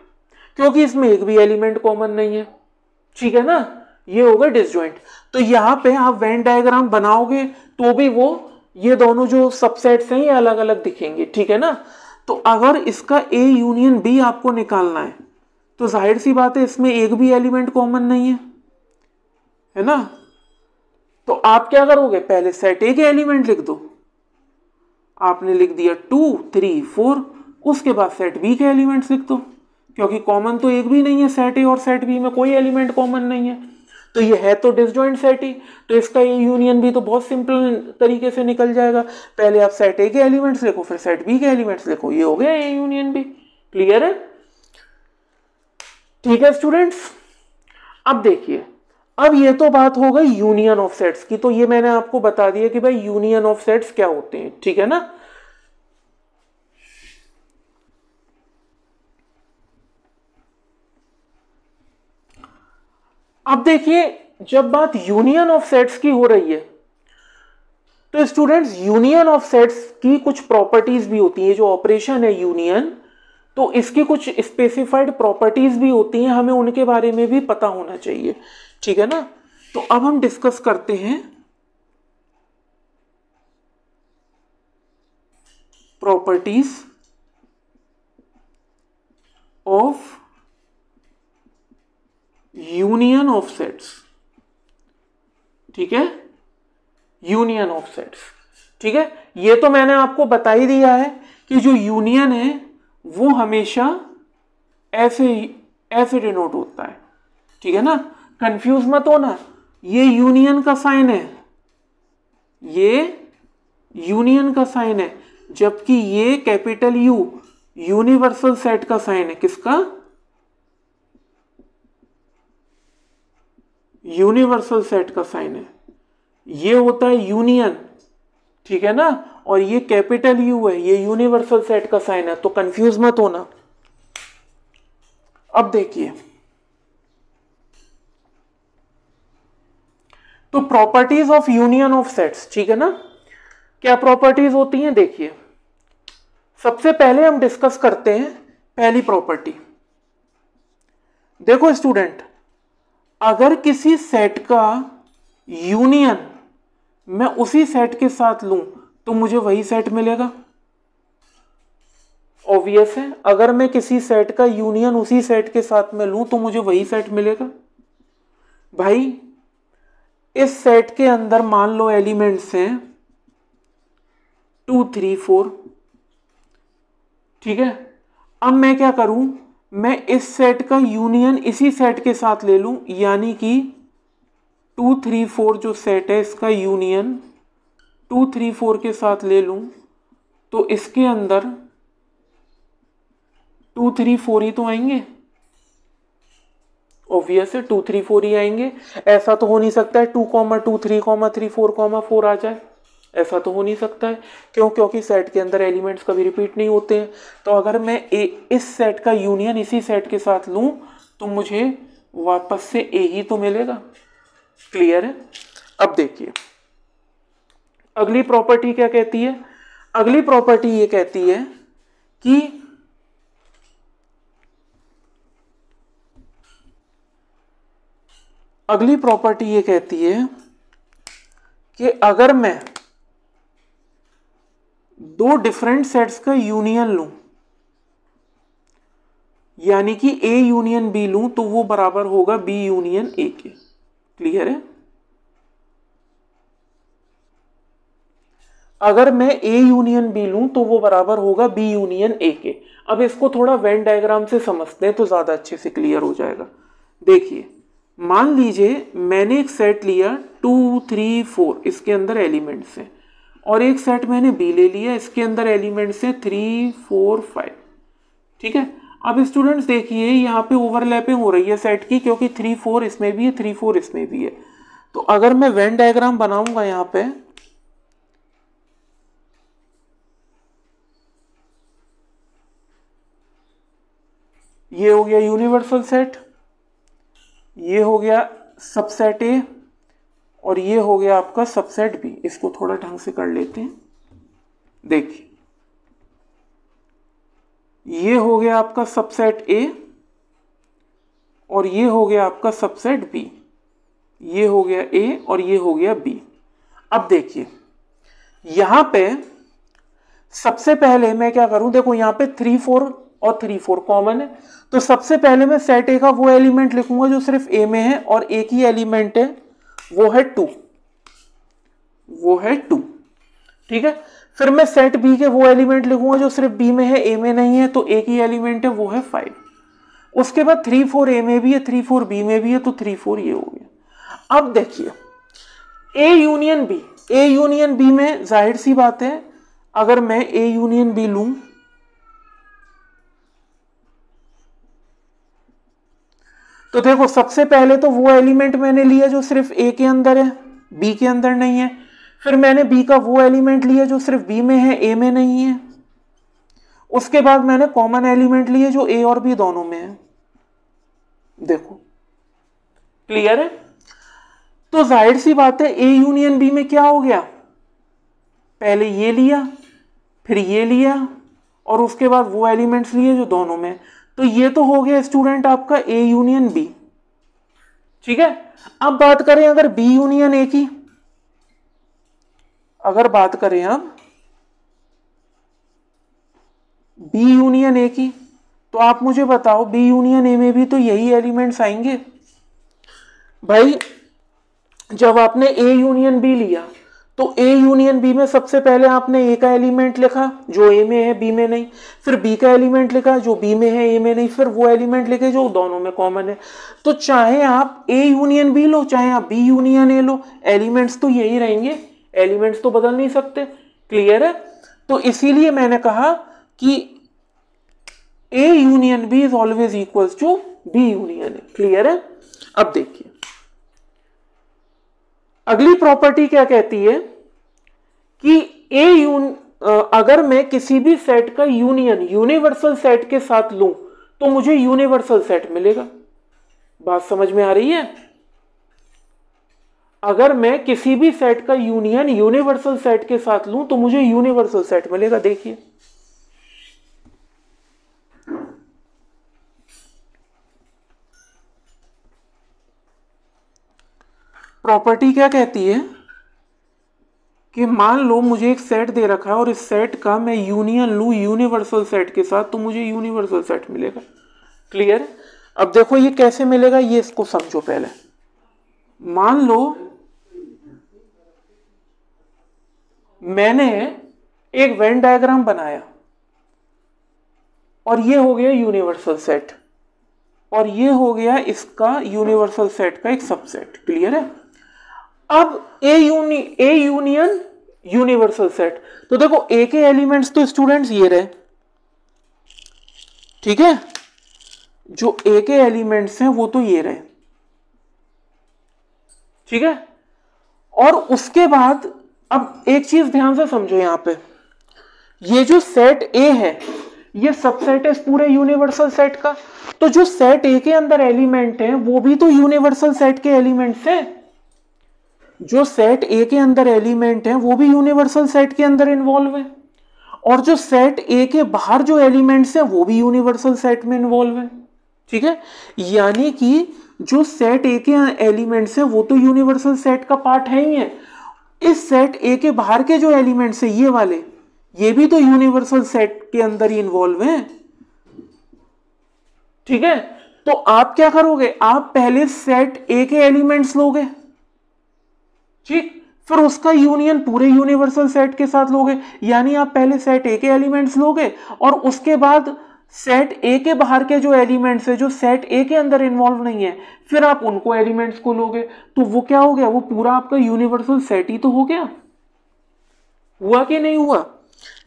क्योंकि इसमें एक भी एलिमेंट कॉमन नहीं है, ठीक है ना, ये होगा डिसजॉइंट। तो यहां पे आप वेन डायग्राम बनाओगे तो भी वो ये दोनों जो सबसेट्स हैं ये अलग अलग दिखेंगे, ठीक है ना। तो अगर इसका ए यूनियन बी आपको निकालना है तो जाहिर सी बात है इसमें एक भी एलिमेंट कॉमन नहीं है ना। तो आप क्या करोगे, पहले सेट ए के एलिमेंट लिख दो, आपने लिख दिया 2 3 4, उसके बाद सेट बी के एलिमेंट्स लिख दो क्योंकि कॉमन तो एक भी नहीं है, सेट ए और सेट बी में कोई एलिमेंट कॉमन नहीं है, तो ये है तो डिसजॉइंट सेट ही, तो इसका ए यूनियन बी तो बहुत सिंपल तरीके से निकल जाएगा। पहले आप सेट ए के एलिमेंट्स लिखो फिर सेट बी के एलिमेंट्स लिखो, ये हो गया ए यूनियन बी। क्लियर है? ठीक है स्टूडेंट्स। अब देखिए, अब ये तो बात हो गई यूनियन ऑफ सेट्स की, तो ये मैंने आपको बता दिया कि भाई यूनियन ऑफ सेट्स क्या होते हैं, ठीक है ना। अब देखिए, जब बात यूनियन ऑफ सेट्स की हो रही है तो स्टूडेंट्स यूनियन ऑफ सेट्स की कुछ प्रॉपर्टीज भी होती है, जो ऑपरेशन है यूनियन, तो इसकी कुछ स्पेसिफाइड प्रॉपर्टीज भी होती हैं, हमें उनके बारे में भी पता होना चाहिए, ठीक है ना। तो अब हम डिस्कस करते हैं properties of union of sets, ठीक है, यूनियन ऑफ सेट्स, ठीक है। ये तो मैंने आपको बता ही दिया है कि जो यूनियन है वो हमेशा ऐसे ऐसे डिनोट होता है, ठीक है ना, कंफ्यूज मत होना, ये यूनियन का साइन है, ये यूनियन का साइन है, जबकि ये कैपिटल यू यूनिवर्सल सेट का साइन है, किसका, यूनिवर्सल सेट का साइन है, ये होता है यूनियन, ठीक है ना, और ये कैपिटल यू है, ये यूनिवर्सल सेट का साइन है, तो कंफ्यूज मत होना। अब देखिए, तो properties of union of sets, ठीक है ना, क्या प्रॉपर्टीज होती हैं, देखिए सबसे पहले हम डिस्कस करते हैं पहली प्रॉपर्टी। देखो स्टूडेंट, अगर किसी सेट का यूनियन मैं उसी सेट के साथ लूं तो मुझे वही सेट मिलेगा, ऑब्वियस है, अगर मैं किसी सेट का यूनियन उसी सेट के साथ में लूं तो मुझे वही सेट मिलेगा। भाई इस सेट के अंदर मान लो एलिमेंट्स हैं 2 3 4, ठीक है। अब मैं क्या करूं, मैं इस सेट का यूनियन इसी सेट के साथ ले लूं, यानी कि 2 3 4 जो सेट है इसका यूनियन 2 3 4 के साथ ले लूं, तो इसके अंदर 2 3 4 ही तो आएंगे, ऑब्वियस है 2 3 4 ही आएंगे, ऐसा तो हो नहीं सकता है 2 2 3 3 4 4 आ जाए, ऐसा तो हो नहीं सकता है, क्यों, क्योंकि सेट के अंदर एलिमेंट्स कभी रिपीट नहीं होते हैं। तो अगर मैं इस सेट का यूनियन इसी सेट के साथ लूं तो मुझे वापस से ए ही तो मिलेगा। क्लियर है? अब देखिए अगली प्रॉपर्टी क्या कहती है, अगली प्रॉपर्टी ये कहती है कि अगली प्रॉपर्टी ये कहती है कि अगर मैं दो डिफरेंट सेट्स का यूनियन लूं, यानी कि ए यूनियन बी लूं, तो वो बराबर होगा बी यूनियन ए के। क्लियर है? अगर मैं ए यूनियन बी लूं तो वो बराबर होगा बी यूनियन ए के। अब इसको थोड़ा वेन डायग्राम से समझते हैं तो ज्यादा अच्छे से क्लियर हो जाएगा। देखिए मान लीजिए मैंने एक सेट लिया 2 3 4, इसके अंदर एलिमेंट्स हैं, और एक सेट मैंने बी ले लिया, इसके अंदर एलिमेंट्स हैं 3 4 5, ठीक है। अब स्टूडेंट्स देखिए यहाँ पे ओवरलैपिंग हो रही है सेट की, क्योंकि 3 4 इसमें भी है 3 4 इसमें भी है। तो अगर मैं वेन डायग्राम बनाऊंगा यहाँ पे, ये हो गया यूनिवर्सल सेट, ये हो गया सबसेट ए और ये हो गया आपका सबसेट बी। इसको थोड़ा ढंग से कर लेते हैं। देखिए ये हो गया आपका सबसेट ए और ये हो गया आपका सबसेट बी। ये हो गया ए और ये हो गया बी। अब देखिए यहां पे सबसे पहले मैं क्या करूं, देखो यहां पे 3 4 और 3 4 कॉमन है, तो सबसे पहले मैं सेट ए का वो एलिमेंट लिखूंगा जो सिर्फ ए में है और एक ही एलिमेंट है, वो है 2, वो है 2। ठीक है, फिर मैं सेट बी के वो एलिमेंट लिखूंगा जो सिर्फ बी में है, ए में नहीं है, तो एक ही एलिमेंट है, वो है 5। उसके बाद 3 4 ए में भी है, 3 4 बी में भी है, तो 3 4 ये हो गया। अब देखिए A union B, A union B में जाहिर सी बात है अगर मैं ए यूनियन बी लूं तो देखो सबसे पहले तो वो एलिमेंट मैंने लिया जो सिर्फ ए के अंदर है, बी के अंदर नहीं है। फिर मैंने बी का वो एलिमेंट लिया जो सिर्फ बी में है, ए में नहीं है। उसके बाद मैंने कॉमन एलिमेंट लिए जो ए और बी दोनों में है। देखो क्लियर है? तो जाहिर सी बात है ए यूनियन बी में क्या हो गया, पहले ये लिया फिर ये लिया और उसके बाद वो एलिमेंट्स लिए जो दोनों में, तो ये तो हो गया स्टूडेंट आपका ए यूनियन बी। ठीक है, अब बात करें अगर बी यूनियन ए की, अगर बात करें अब बी यूनियन ए की, तो आप मुझे बताओ बी यूनियन ए में भी तो यही एलिमेंट्स आएंगे भाई। जब आपने ए यूनियन बी लिया तो ए यूनियन बी में सबसे पहले आपने ए का एलिमेंट लिखा जो ए में है, बी में नहीं, फिर बी का एलिमेंट लिखा जो बी में है, ए में नहीं, फिर वो एलिमेंट लिखे जो दोनों में कॉमन है। तो चाहे आप ए यूनियन बी लो चाहे आप बी यूनियन ए लो, एलिमेंट्स तो यही रहेंगे, एलिमेंट्स तो बदल नहीं सकते। क्लियर है? तो इसीलिए मैंने कहा कि A union B is always equals to B union A. Clear है? अब देखिए अगली प्रॉपर्टी क्या कहती है कि अगर मैं किसी भी सेट का यूनियन यूनिवर्सल सेट के साथ लूं तो मुझे यूनिवर्सल सेट मिलेगा। बात समझ में आ रही है? अगर मैं किसी भी सेट का यूनियन यूनिवर्सल सेट के साथ लूं तो मुझे यूनिवर्सल सेट मिलेगा। देखिए प्रॉपर्टी क्या कहती है कि मान लो मुझे एक सेट दे रखा है और इस सेट का मैं यूनियन लूं यूनिवर्सल सेट के साथ तो मुझे यूनिवर्सल सेट मिलेगा। क्लियर? अब देखो ये कैसे मिलेगा, ये इसको समझो पहले। मान लो मैंने एक वेन डायग्राम बनाया और ये हो गया यूनिवर्सल सेट और ये हो गया इसका यूनिवर्सल सेट का एक सबसेट। क्लियर है? अब ए यूनियन यूनिवर्सल सेट, तो देखो ए के एलिमेंट्स तो स्टूडेंट्स ये रहे। ठीक है, जो ए के एलिमेंट्स हैं वो तो ये रहे। ठीक है, और उसके बाद अब एक चीज ध्यान से समझो, यहां पे ये जो सेट ए है ये सबसेट है इस पूरे यूनिवर्सल सेट का, तो जो सेट ए के अंदर एलिमेंट है वो भी तो यूनिवर्सल सेट के एलिमेंट्स हैं। जो सेट ए के अंदर एलिमेंट है वो भी यूनिवर्सल सेट के अंदर इन्वॉल्व है और जो सेट ए के बाहर जो एलिमेंट्स हैं वो भी यूनिवर्सल सेट में इन्वॉल्व है। ठीक है, यानी कि जो सेट ए के एलिमेंट्स हैं वो तो यूनिवर्सल सेट का पार्ट है ही है। इस सेट ए के बाहर के जो एलिमेंट्स हैं ये वाले, ये भी तो यूनिवर्सल सेट के अंदर ही इन्वॉल्व हैं। ठीक है, तो आप क्या करोगे, आप पहले सेट ए के एलिमेंट्स लोगे, ठीक, फिर उसका यूनियन पूरे यूनिवर्सल सेट के साथ लोगे। यानी आप पहले सेट ए के एलिमेंट्स लोगे और उसके बाद सेट ए के बाहर के जो एलिमेंट्स है जो सेट ए के अंदर इन्वॉल्व नहीं है फिर आप उनको एलिमेंट्स को लोगे, तो वो क्या हो गया, वो पूरा आपका यूनिवर्सल सेट ही तो हो गया। हुआ कि नहीं हुआ?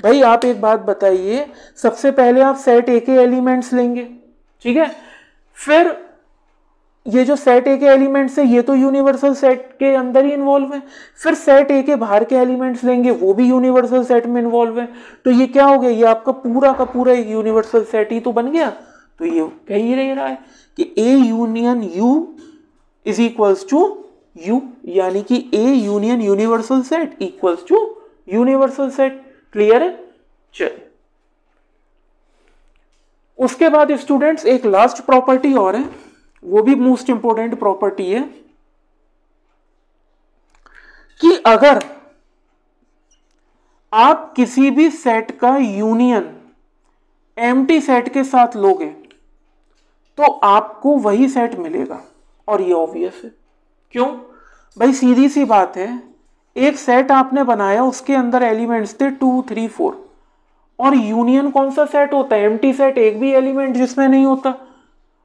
भाई आप एक बात बताइए, सबसे पहले आप सेट ए के एलिमेंट्स लेंगे, ठीक है, फिर ये जो सेट ए के एलिमेंट्स है ये तो यूनिवर्सल सेट के अंदर ही इन्वॉल्व है, फिर सेट ए के बाहर के एलिमेंट्स लेंगे वो भी यूनिवर्सल सेट में इन्वॉल्व है, तो ये क्या हो गया, ये आपका पूरा का पूरा एक यूनिवर्सल सेट ही तो बन गया। तो ये कह ही रहा है कि A union U is equals to U, यानी कि A union universal set equals to universal set. Clear है? चलिए, उसके बाद स्टूडेंट्स एक लास्ट प्रॉपर्टी और है, वो भी मोस्ट इंपॉर्टेंट प्रॉपर्टी है कि अगर आप किसी भी सेट का यूनियन एम्प्टी सेट के साथ लोगे तो आपको वही सेट मिलेगा। और ये ऑब्वियस है। क्यों भाई? सीधी सी बात है, एक सेट आपने बनाया, उसके अंदर एलिमेंट्स थे 2 3 4, और यूनियन कौन सा सेट होता है? एम्प्टी सेट, एक भी एलिमेंट जिसमें नहीं होता।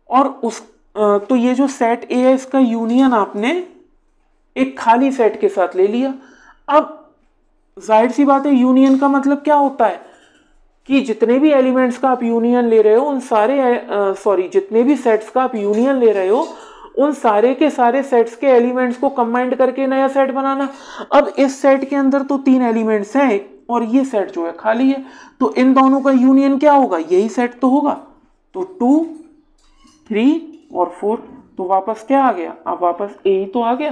और उस तो ये जो सेट ए है, इसका यूनियन आपने एक खाली सेट के साथ ले लिया। अब जाहिर सी बात है, यूनियन का मतलब क्या होता है कि जितने भी एलिमेंट्स का आप यूनियन ले रहे हो उन सारे जितने भी सेट्स का आप यूनियन ले रहे हो उन सारे के सारे सेट्स के एलिमेंट्स को कंबाइंड करके नया सेट बनाना। अब इस सेट के अंदर तो 3 एलिमेंट्स हैं और ये सेट जो है खाली है, तो इन दोनों का यूनियन क्या होगा? यही सेट तो होगा। तो 2 3 और 4, तो वापस क्या आ गया? अब वापस ए ही तो आ गया।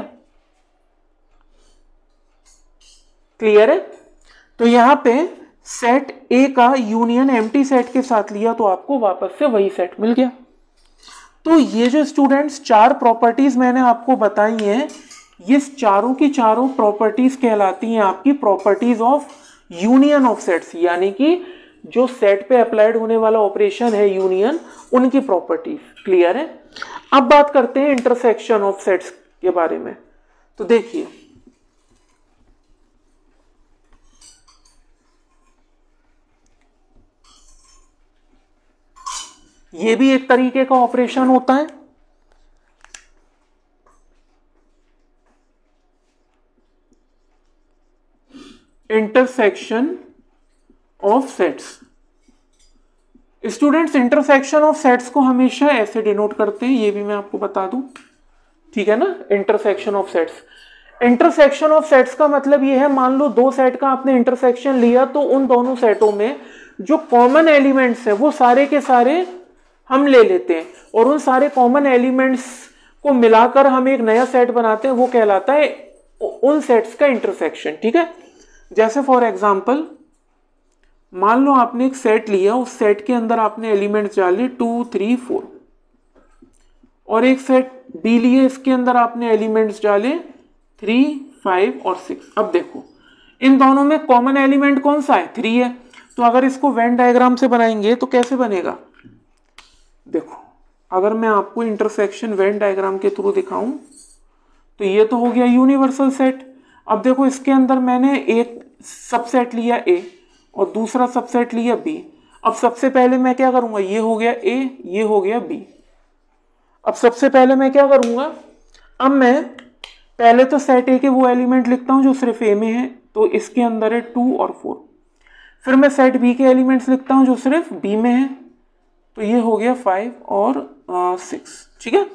क्लियर है? तो यहां पे सेट ए का यूनियन एम्प्टी सेट के साथ लिया तो आपको वापस से वही सेट मिल गया। तो ये जो स्टूडेंट्स 4 प्रॉपर्टीज मैंने आपको बताई हैं, ये चारों की चारों प्रॉपर्टीज कहलाती हैं आपकी properties of union of sets, यानी कि जो सेट पे अप्लाइड होने वाला ऑपरेशन है यूनियन, उनकी प्रॉपर्टीज। क्लियर है? अब बात करते हैं इंटरसेक्शन ऑफ सेट्स के बारे में। तो देखिए, ये भी एक तरीके का ऑपरेशन होता है। Intersection of sets. Students, intersection of sets को हमेशा ऐसे डिनोट करते हैं, ये भी मैं आपको बता दूं, ठीक है ना? Intersection of sets, intersection of sets का मतलब ये है, मान लो 2 सेट का आपने इंटरसेक्शन लिया, तो उन दोनों सेटों में जो कॉमन एलिमेंट्स है वो सारे के सारे हम ले लेते हैं, और उन सारे कॉमन एलिमेंट्स को मिलाकर हम एक नया सेट बनाते हैं, वो कहलाता है उन सेट्स का इंटरसेक्शन। ठीक है? जैसे फॉर एग्जांपल, मान लो आपने एक सेट लिया, उस सेट के अंदर आपने एलिमेंट्स डाले 2 3 4, और एक सेट बी लिए, इसके अंदर आपने एलिमेंट्स डाले 3 5 और 6। अब देखो, इन दोनों में कॉमन एलिमेंट कौन सा है? 3 है। तो अगर इसको वेन डायग्राम से बनाएंगे तो कैसे बनेगा? देखो, अगर मैं आपको इंटरसेक्शन वेन डायग्राम के थ्रू दिखाऊं तो ये तो हो गया यूनिवर्सल सेट। अब देखो, इसके अंदर मैंने एक सबसेट लिया ए और दूसरा सबसेट लिया बी। अब सबसे पहले मैं क्या करूंगा? ये हो गया ए, ये हो गया बी। अब सबसे पहले मैं क्या करूंगा? अब मैं पहले तो सेट ए के वो एलिमेंट लिखता हूं जो सिर्फ ए में है, तो इसके अंदर है 2 और 4। फिर मैं सेट बी के एलिमेंट्स लिखता हूं जो सिर्फ बी में है, तो ये हो गया 5 और 6। ठीक है?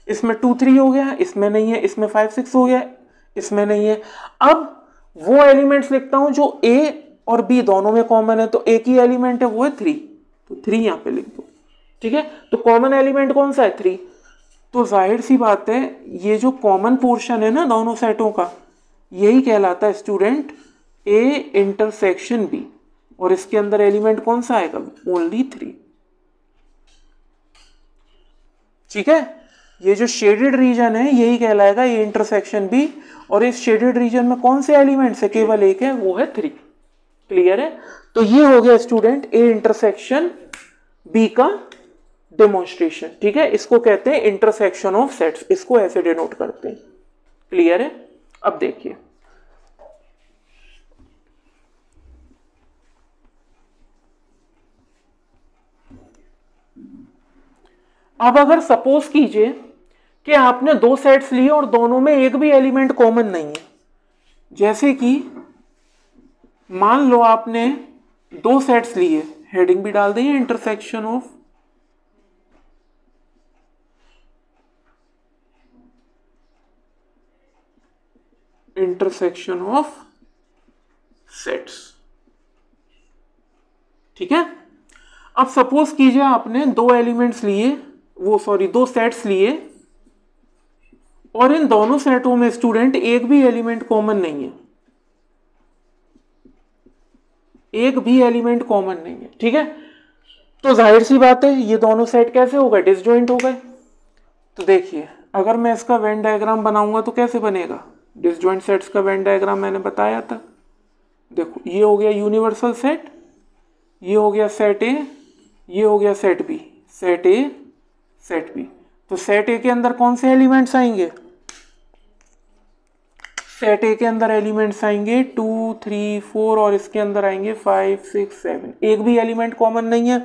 इसमें 2 3 हो गया, इसमें नहीं है, इसमें 5 6 हो गया, इसमें नहीं है। अब वो एलिमेंट्स लिखता हूं जो ए और बी दोनों में कॉमन है, तो एक ही एलिमेंट है, वो है 3, तो 3 यहां पे लिख दो। ठीक है? तो कॉमन एलिमेंट कौन सा है? 3। तो जाहिर सी बात है, ये जो कॉमन पोर्शन है ना दोनों सेटों का, यही कहलाता है स्टूडेंट ए इंटरसेक्शन बी, और इसके अंदर एलिमेंट कौन सा आएगा? ओनली 3। ठीक है? ये जो शेडेड रीजन है यही कहलाएगा ए इंटरसेक्शन बी, और इस शेडेड रीजन में कौन से एलिमेंट्स है? केवल एक है, वो है 3। क्लियर है? तो ये हो गया स्टूडेंट ए इंटरसेक्शन बी का डेमोन्स्ट्रेशन। ठीक है? इसको कहते हैं इंटरसेक्शन ऑफ सेट्स, इसको ऐसे डिनोट करते हैं। क्लियर है? अब देखिए, अब अगर सपोज कीजिए कि आपने 2 सेट्स लिए और दोनों में एक भी एलिमेंट कॉमन नहीं है, जैसे कि मान लो आपने 2 सेट्स लिए, हेडिंग भी डाल देंगे इंटरसेक्शन ऑफ सेट्स। ठीक है? अब सपोज कीजिए आपने 2 एलिमेंट्स लिए, 2 सेट्स लिए, और इन दोनों सेटों में स्टूडेंट एक भी एलिमेंट कॉमन नहीं है, एक भी एलिमेंट कॉमन नहीं है, ठीक है। तो जाहिर सी बात है ये दोनों सेट कैसे हो गए, डिसजॉइंट हो गए। तो देखिए अगर मैं इसका वेन डायग्राम बनाऊंगा तो कैसे बनेगा, डिसजॉइंट सेट्स का वेन डायग्राम मैंने बताया था। देखो ये हो गया यूनिवर्सल सेट, ये हो गया सेट ए, ये हो गया set B, set A set B. तो सेट ए के अंदर कौन से एलिमेंट्स आएंगे, सेट ए के अंदर एलिमेंट्स आएंगे 2 3 4 और इसके अंदर आएंगे 5 6 7। एक भी एलिमेंट कॉमन नहीं है।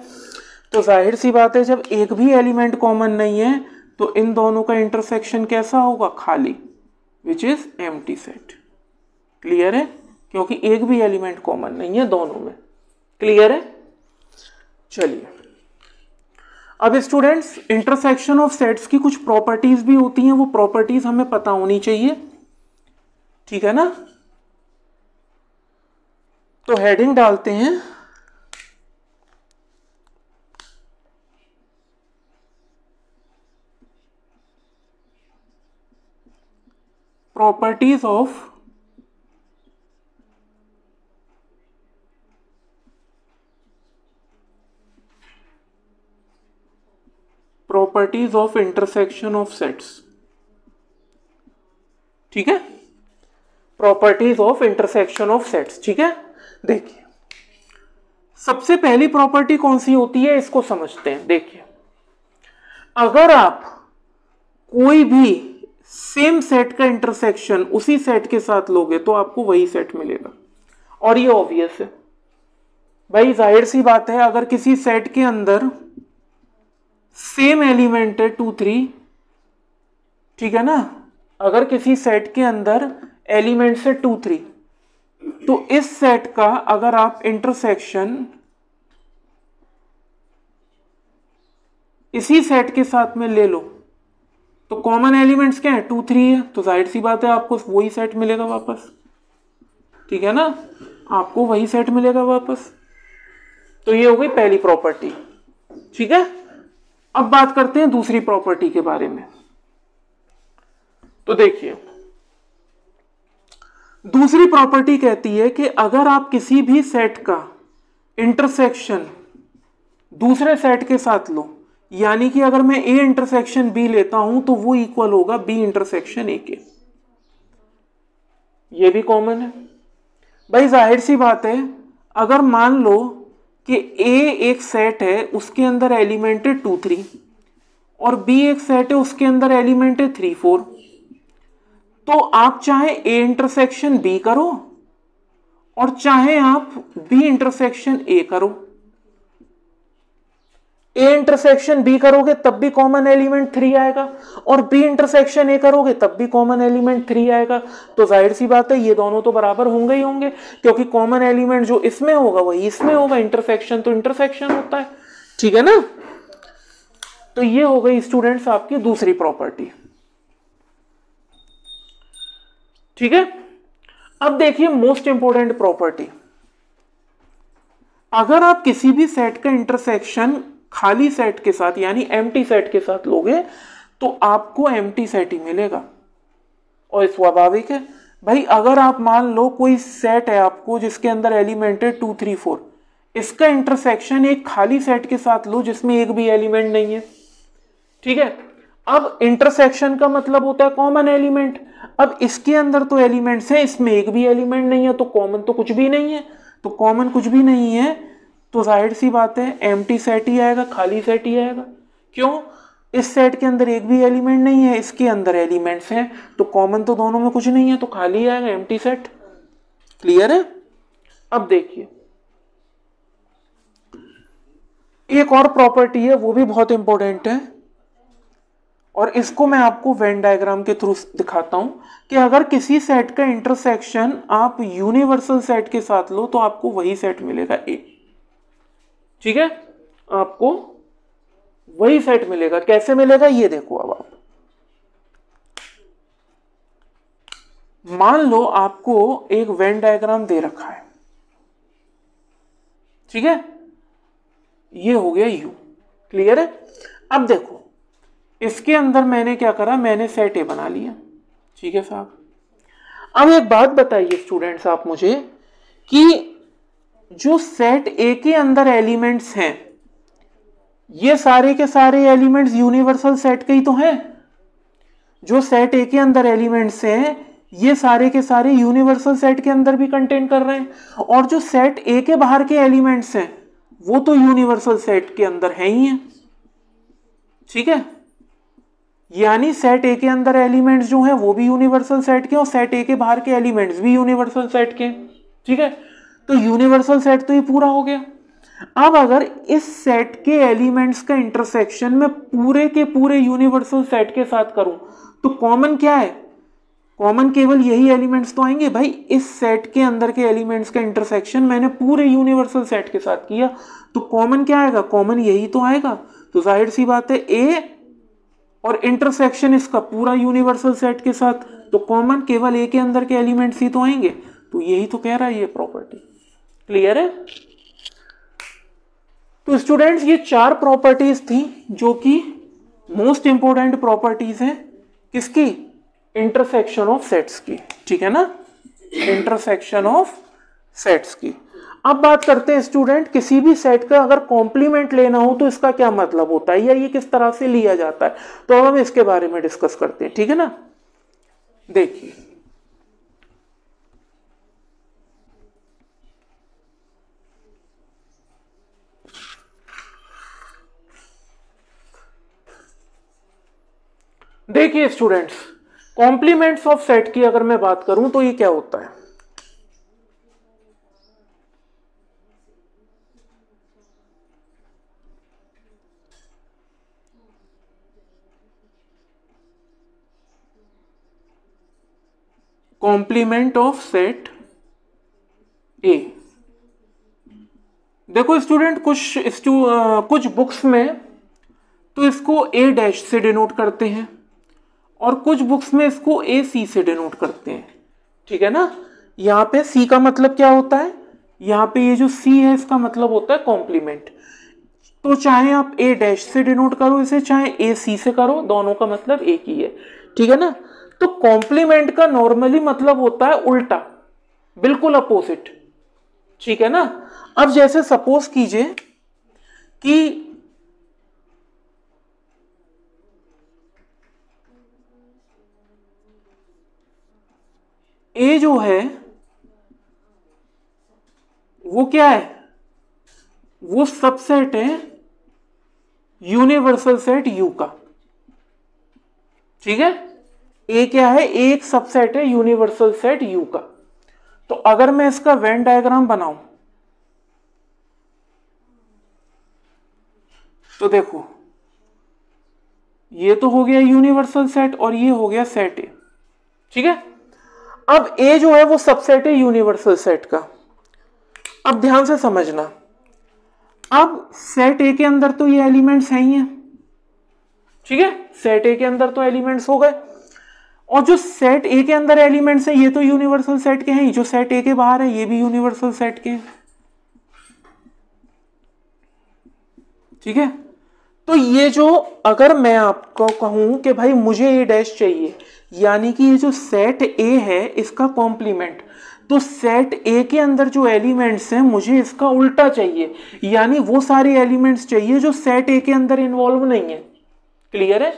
तो जाहिर सी बात है जब एक भी एलिमेंट कॉमन नहीं है तो इन दोनों का इंटरसेक्शन कैसा होगा, खाली, which is empty set. Clear है, क्योंकि एक भी एलिमेंट कॉमन नहीं है दोनों में। क्लियर है। चलिए अब स्टूडेंट्स इंटरसेक्शन ऑफ सेट्स की कुछ प्रॉपर्टीज भी होती हैं, वो प्रॉपर्टीज हमें पता होनी चाहिए, ठीक है ना। तो हेडिंग डालते हैं properties of intersection of sets, ठीक है, properties of intersection of sets, ठीक है। देखिए सबसे पहली प्रॉपर्टी कौन सी होती है इसको समझते हैं। देखिए अगर आप कोई भी सेम सेट का इंटरसेक्शन उसी सेट के साथ लोगे तो आपको वही सेट मिलेगा, और ये ऑब्वियस है भाई, जाहिर सी बात है। अगर किसी सेट के अंदर सेम एलिमेंट है 2 3, ठीक है ना, अगर किसी सेट के अंदर एलिमेंट है 2 3 तो इस सेट का अगर आप इंटरसेक्शन इसी सेट के साथ में ले लो तो कॉमन एलिमेंट्स क्या है, 2 3 है, तो जाहिर सी बात है आपको वही सेट मिलेगा वापस, ठीक है ना, आपको वही सेट मिलेगा वापस। तो ये हो गई पहली प्रॉपर्टी, ठीक है। अब बात करते हैं दूसरी प्रॉपर्टी के बारे में। तो देखिए दूसरी प्रॉपर्टी कहती है कि अगर आप किसी भी सेट का इंटरसेक्शन दूसरे सेट के साथ लो, यानी कि अगर मैं ए इंटरसेक्शन बी लेता हूं तो वो इक्वल होगा बी इंटरसेक्शन ए के, ये भी कॉमन है भाई। जाहिर सी बात है अगर मान लो कि ए एक सेट है उसके अंदर एलिमेंट है 2 3 और बी एक सेट है उसके अंदर एलिमेंट है 3 4, तो आप चाहे ए इंटरसेक्शन बी करो और चाहे आप बी इंटरसेक्शन ए करो, ए इंटरसेक्शन बी करोगे तब भी कॉमन एलिमेंट 3 आएगा और बी इंटरसेक्शन ए करोगे तब भी कॉमन एलिमेंट 3 आएगा। तो जाहिर सी बात है ये दोनों तो बराबर होंगे ही होंगे, क्योंकि कॉमन एलिमेंट जो इसमें होगा वही इसमें होगा, इंटरसेक्शन तो इंटरसेक्शन होता है, ठीक है ना। तो ये हो गई स्टूडेंट्स आपकी दूसरी प्रॉपर्टी, ठीक है। अब देखिए मोस्ट इंपॉर्टेंट प्रॉपर्टी, अगर आप किसी भी सेट का इंटरसेक्शन खाली सेट के साथ यानी एम्प्टी सेट के साथ लोगे तो आपको एम्प्टी सेट ही मिलेगा, और स्वाभाविक है भाई। अगर आप मान लो कोई सेट है आपको जिसके अंदर एलिमेंट है 2 3 4, इसका इंटरसेक्शन एक खाली सेट के साथ लो जिसमें एक भी एलिमेंट नहीं है, ठीक है। अब इंटरसेक्शन का मतलब होता है कॉमन एलिमेंट। अब इसके अंदर तो एलिमेंट्स हैं, इसमें एक भी एलिमेंट नहीं है, तो कॉमन तो कुछ भी नहीं है, तो कॉमन कुछ भी नहीं है तो जाहिर सी बात है एम्प्टी सेट ही आएगा, खाली सेट ही आएगा। क्यों, इस सेट के अंदर एक भी एलिमेंट नहीं है, इसके अंदर एलिमेंट्स हैं, तो कॉमन तो दोनों में कुछ नहीं है, तो खाली आएगा, एम्प्टी सेट। क्लियर है। अब देखिए एक और प्रॉपर्टी है, वो भी बहुत इंपॉर्टेंट है, और इसको मैं आपको वेन डायग्राम के थ्रू दिखाता हूं कि अगर किसी सेट का इंटरसेक्शन आप यूनिवर्सल सेट के साथ लो तो आपको वही सेट मिलेगा ए, ठीक है, आपको वही सेट मिलेगा। कैसे मिलेगा ये देखो। अब आप मान लो आपको एक वेन डायग्राम दे रखा है, ठीक है, ये हो गया यू। क्लियर है। अब देखो इसके अंदर मैंने क्या करा, मैंने सेट ए बना लिया। ठीक है साहब। अब एक बात बताइए स्टूडेंट्स आप मुझे कि जो सेट ए के अंदर एलिमेंट्स हैं ये सारे के सारे एलिमेंट्स यूनिवर्सल सेट के ही तो हैं। जो सेट ए के अंदर एलिमेंट्स हैं ये सारे के सारे यूनिवर्सल सेट के अंदर भी कंटेन कर रहे हैं, और जो सेट ए के बाहर के एलिमेंट्स हैं वो तो यूनिवर्सल सेट के अंदर है ही है। ठीक है, यानी सेट ए के अंदर एलिमेंट्स जो हैं वो भी यूनिवर्सल सेट के और सेट ए के बाहर के एलिमेंट्स भी यूनिवर्सल सेट के। ठीक है, तो यूनिवर्सल सेट तो ये पूरा हो गया। अब अगर इस सेट के एलिमेंट्स का इंटरसेक्शन मैं पूरे के पूरे यूनिवर्सल सेट के साथ करूं तो कॉमन क्या है, कॉमन केवल यही एलिमेंट्स तो आएंगे भाई। इस सेट के अंदर के एलिमेंट्स का इंटरसेक्शन मैंने पूरे यूनिवर्सल सेट के साथ किया तो कॉमन क्या आएगा, कॉमन यही तो आएगा। तो जाहिर सी बात है ए और इंटरसेक्शन इसका पूरा यूनिवर्सल सेट के साथ, तो कॉमन केवल ए के अंदर के एलिमेंट्स ही तो आएंगे। तो यही तो कह रहा है ये प्रॉपर्टी। क्लियर है? तो स्टूडेंट्स ये 4 प्रॉपर्टीज थी जो कि मोस्ट इंपॉर्टेंट प्रॉपर्टीज हैं किसकी, इंटरसेक्शन ऑफ सेट्स की। ठीक है ना, इंटरसेक्शन ऑफ सेट्स की। अब बात करते हैं स्टूडेंट, किसी भी सेट का अगर कॉम्प्लीमेंट लेना हो तो इसका क्या मतलब होता है या ये किस तरह से लिया जाता है, तो अब हम इसके बारे में डिस्कस करते हैं। ठीक है ना, देखिए देखिए स्टूडेंट्स, कॉम्प्लीमेंट्स ऑफ सेट की अगर मैं बात करूं तो ये क्या होता है, कॉम्प्लीमेंट ऑफ सेट ए। देखो स्टूडेंट कुछ बुक्स में तो इसको ए डैश से डिनोट करते हैं और कुछ बुक्स में इसको ए सी से डिनोट करते हैं। ठीक है ना, यहाँ पे सी का मतलब क्या होता है, यहाँ पे ये जो सी है इसका मतलब होता है कॉम्प्लीमेंट। तो चाहे आप ए डैश से डिनोट करो इसे, चाहे ए सी से करो, दोनों का मतलब एक ही है। ठीक है ना, तो कॉम्प्लीमेंट का नॉर्मली मतलब होता है उल्टा, बिल्कुल अपोजिट। ठीक है ना, अब जैसे सपोज कीजिए कि ए जो है वो क्या है, वो सबसेट है यूनिवर्सल सेट यू का। ठीक है, ए क्या है, एक सबसेट है यूनिवर्सल सेट यू का। तो अगर मैं इसका वेन डायग्राम बनाऊं तो देखो ये तो हो गया यूनिवर्सल सेट और ये हो गया सेट ए। ठीक है, अब ए जो है वो सबसेट है यूनिवर्सल सेट का। अब ध्यान से समझना, अब सेट ए के अंदर तो ये एलिमेंट्स हैं ही हैं। ठीक है, सेट ए के अंदर तो एलिमेंट्स हो गए, और जो सेट ए के अंदर एलिमेंट्स हैं ये तो यूनिवर्सल सेट के हैं ही, जो सेट ए के बाहर है ये भी यूनिवर्सल सेट के हैं। ठीक है, तो ये जो अगर मैं आपको कहूं कि भाई मुझे ए डैश चाहिए, यानी कि ये जो सेट ए है इसका कॉम्प्लीमेंट, तो सेट ए के अंदर जो एलिमेंट्स हैं मुझे इसका उल्टा चाहिए, यानी वो सारे एलिमेंट्स चाहिए जो सेट ए के अंदर इन्वॉल्व नहीं है। क्लियर है?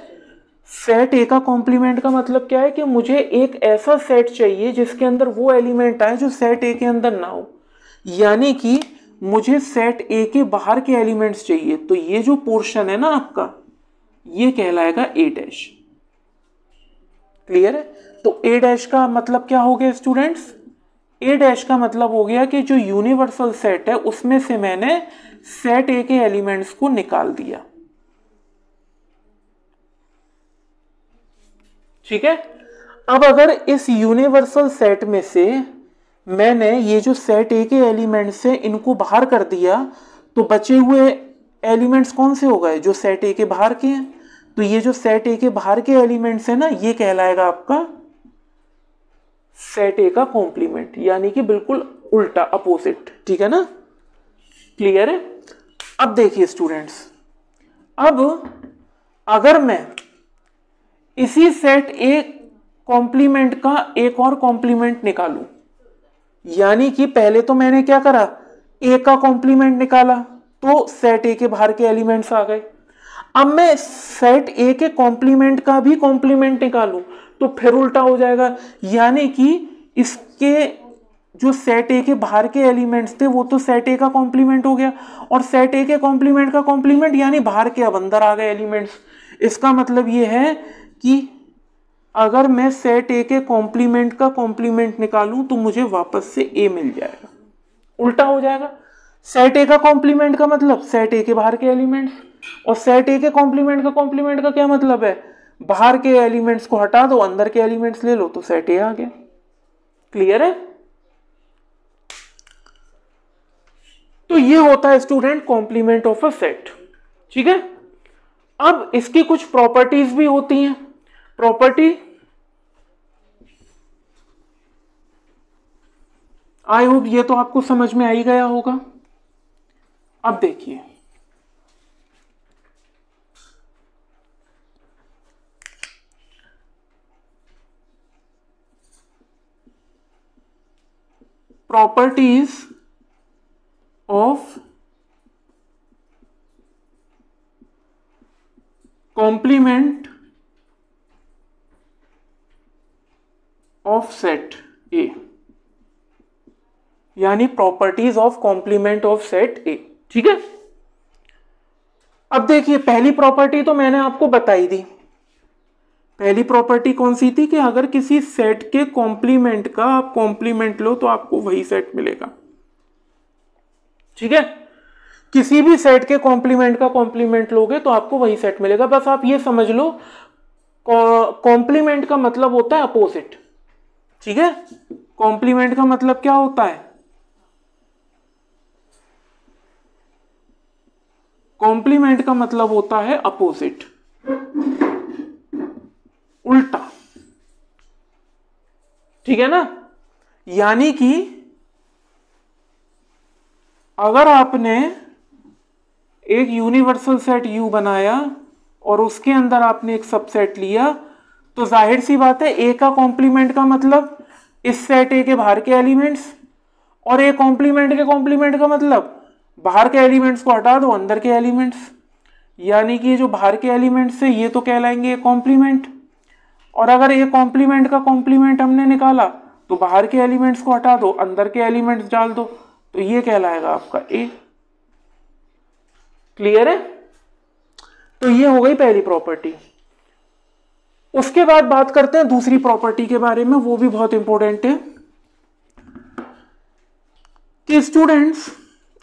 सेट ए का कॉम्प्लीमेंट का मतलब क्या है कि मुझे एक ऐसा सेट चाहिए जिसके अंदर वो एलिमेंट आए जो सेट ए के अंदर ना हो, यानी कि मुझे सेट ए के बाहर के एलिमेंट्स चाहिए। तो ये जो पोर्शन है ना आपका, ये कहलाएगा ए डैश। क्लियर है? तो ए डैश का मतलब क्या हो गया स्टूडेंट्स, ए डैश का मतलब हो गया कि जो यूनिवर्सल सेट है उसमें से मैंने सेट ए के एलिमेंट्स को निकाल दिया। ठीक है, अब अगर इस यूनिवर्सल सेट में से मैंने ये जो सेट ए के एलिमेंट्स है इनको बाहर कर दिया, तो बचे हुए एलिमेंट्स कौन से हो गए, जो सेट ए के बाहर के हैं। तो ये जो सेट ए के बाहर के एलिमेंट्स है ना, ये कहलाएगा आपका सेट ए का कॉम्प्लीमेंट, यानी कि बिल्कुल उल्टा, अपोजिट। ठीक है ना, क्लियर है? अब देखिए स्टूडेंट्स, अब अगर मैं इसी सेट ए कॉम्प्लीमेंट का एक और कॉम्प्लीमेंट निकालूं, यानी कि पहले तो मैंने क्या करा, ए का कॉम्प्लीमेंट निकाला तो सेट ए के बाहर के एलिमेंट्स आ गए। अब मैं सेट ए के कॉम्प्लीमेंट का भी कॉम्प्लीमेंट निकालूं तो फिर उल्टा हो जाएगा, यानी कि इसके जो सेट ए के बाहर के एलिमेंट्स थे वो तो सेट ए का कॉम्प्लीमेंट हो गया, और सेट ए के कॉम्प्लीमेंट का कॉम्प्लीमेंट यानी बाहर के अब अंदर आ गए एलिमेंट्स। इसका मतलब ये है कि अगर मैं सेट ए के कॉम्प्लीमेंट का कॉम्प्लीमेंट निकालूं तो मुझे वापस से ए मिल जाएगा, उल्टा हो जाएगा। सेट ए का कॉम्प्लीमेंट का मतलब सेट ए के बाहर के एलिमेंट्स, और सेट ए के कॉम्प्लीमेंट का क्या मतलब है, बाहर के एलिमेंट्स को हटा दो, अंदर के एलिमेंट्स ले लो, तो सेट ए आ गया। क्लियर है? तो ये होता है student complement of a set. ठीक है, अब इसकी कुछ प्रॉपर्टीज भी होती हैं। प्रॉपर्टी आई होप ये तो आपको समझ में आ ही गया होगा। अब देखिए, properties of complement of set A, यानी properties of complement of set A. ठीक है, अब देखिए पहली प्रॉपर्टी तो मैंने आपको बताई दी। पहली प्रॉपर्टी कौन सी थी कि अगर किसी सेट के कॉम्प्लीमेंट का आप कॉम्प्लीमेंट लो तो आपको वही सेट मिलेगा। ठीक है, किसी भी सेट के कॉम्प्लीमेंट का कॉम्प्लीमेंट लोगे तो आपको वही सेट मिलेगा। बस आप ये समझ लो कॉम्प्लीमेंट का मतलब होता है अपोजिट। ठीक है, कॉम्प्लीमेंट का मतलब क्या होता है, कॉम्प्लीमेंट का मतलब होता है अपोजिट, उल्टा। ठीक है ना, यानी कि अगर आपने एक यूनिवर्सल सेट U बनाया और उसके अंदर आपने एक सबसेट लिया, तो जाहिर सी बात है ए का कॉम्प्लीमेंट का मतलब इस सेट ए के बाहर के एलिमेंट्स, और ए कॉम्प्लीमेंट के कॉम्प्लीमेंट का मतलब बाहर के एलिमेंट्स को हटा दो, अंदर के एलिमेंट्स, यानी कि जो बाहर के एलिमेंट्स है ये तो कहलाएंगे कॉम्प्लीमेंट। और अगर ए कॉम्प्लीमेंट का कॉम्प्लीमेंट हमने निकाला तो बाहर के एलिमेंट्स को हटा दो, अंदर के एलिमेंट्स डाल दो, तो ये कहलाएगा आपका ए। क्लियर है? तो ये हो गई पहली प्रॉपर्टी। उसके बाद बात करते हैं दूसरी प्रॉपर्टी के बारे में, वो भी बहुत इंपॉर्टेंट है कि स्टूडेंट्स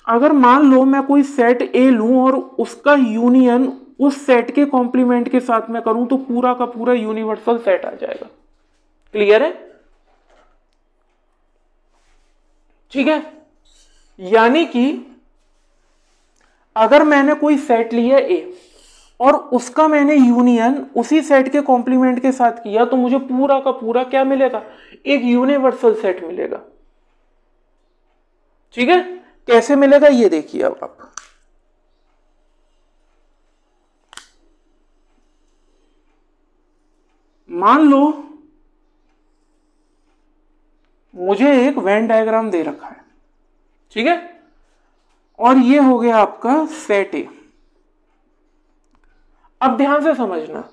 अगर मान लो मैं कोई सेट ए लूं और उसका यूनियन उस सेट के कॉम्प्लीमेंट के साथ में करूं तो पूरा का पूरा यूनिवर्सल सेट आ जाएगा। क्लियर है? ठीक है, यानी कि अगर मैंने कोई सेट लिया ए और उसका मैंने यूनियन उसी सेट के कॉम्प्लीमेंट के साथ किया तो मुझे पूरा का पूरा क्या मिलेगा, एक यूनिवर्सल सेट मिलेगा। ठीक है, कैसे मिलेगा ये देखिए। अब आप मान लो मुझे एक वेन डायग्राम दे रखा है, ठीक है, और ये हो गया आपका सेट ए। अब ध्यान से समझना,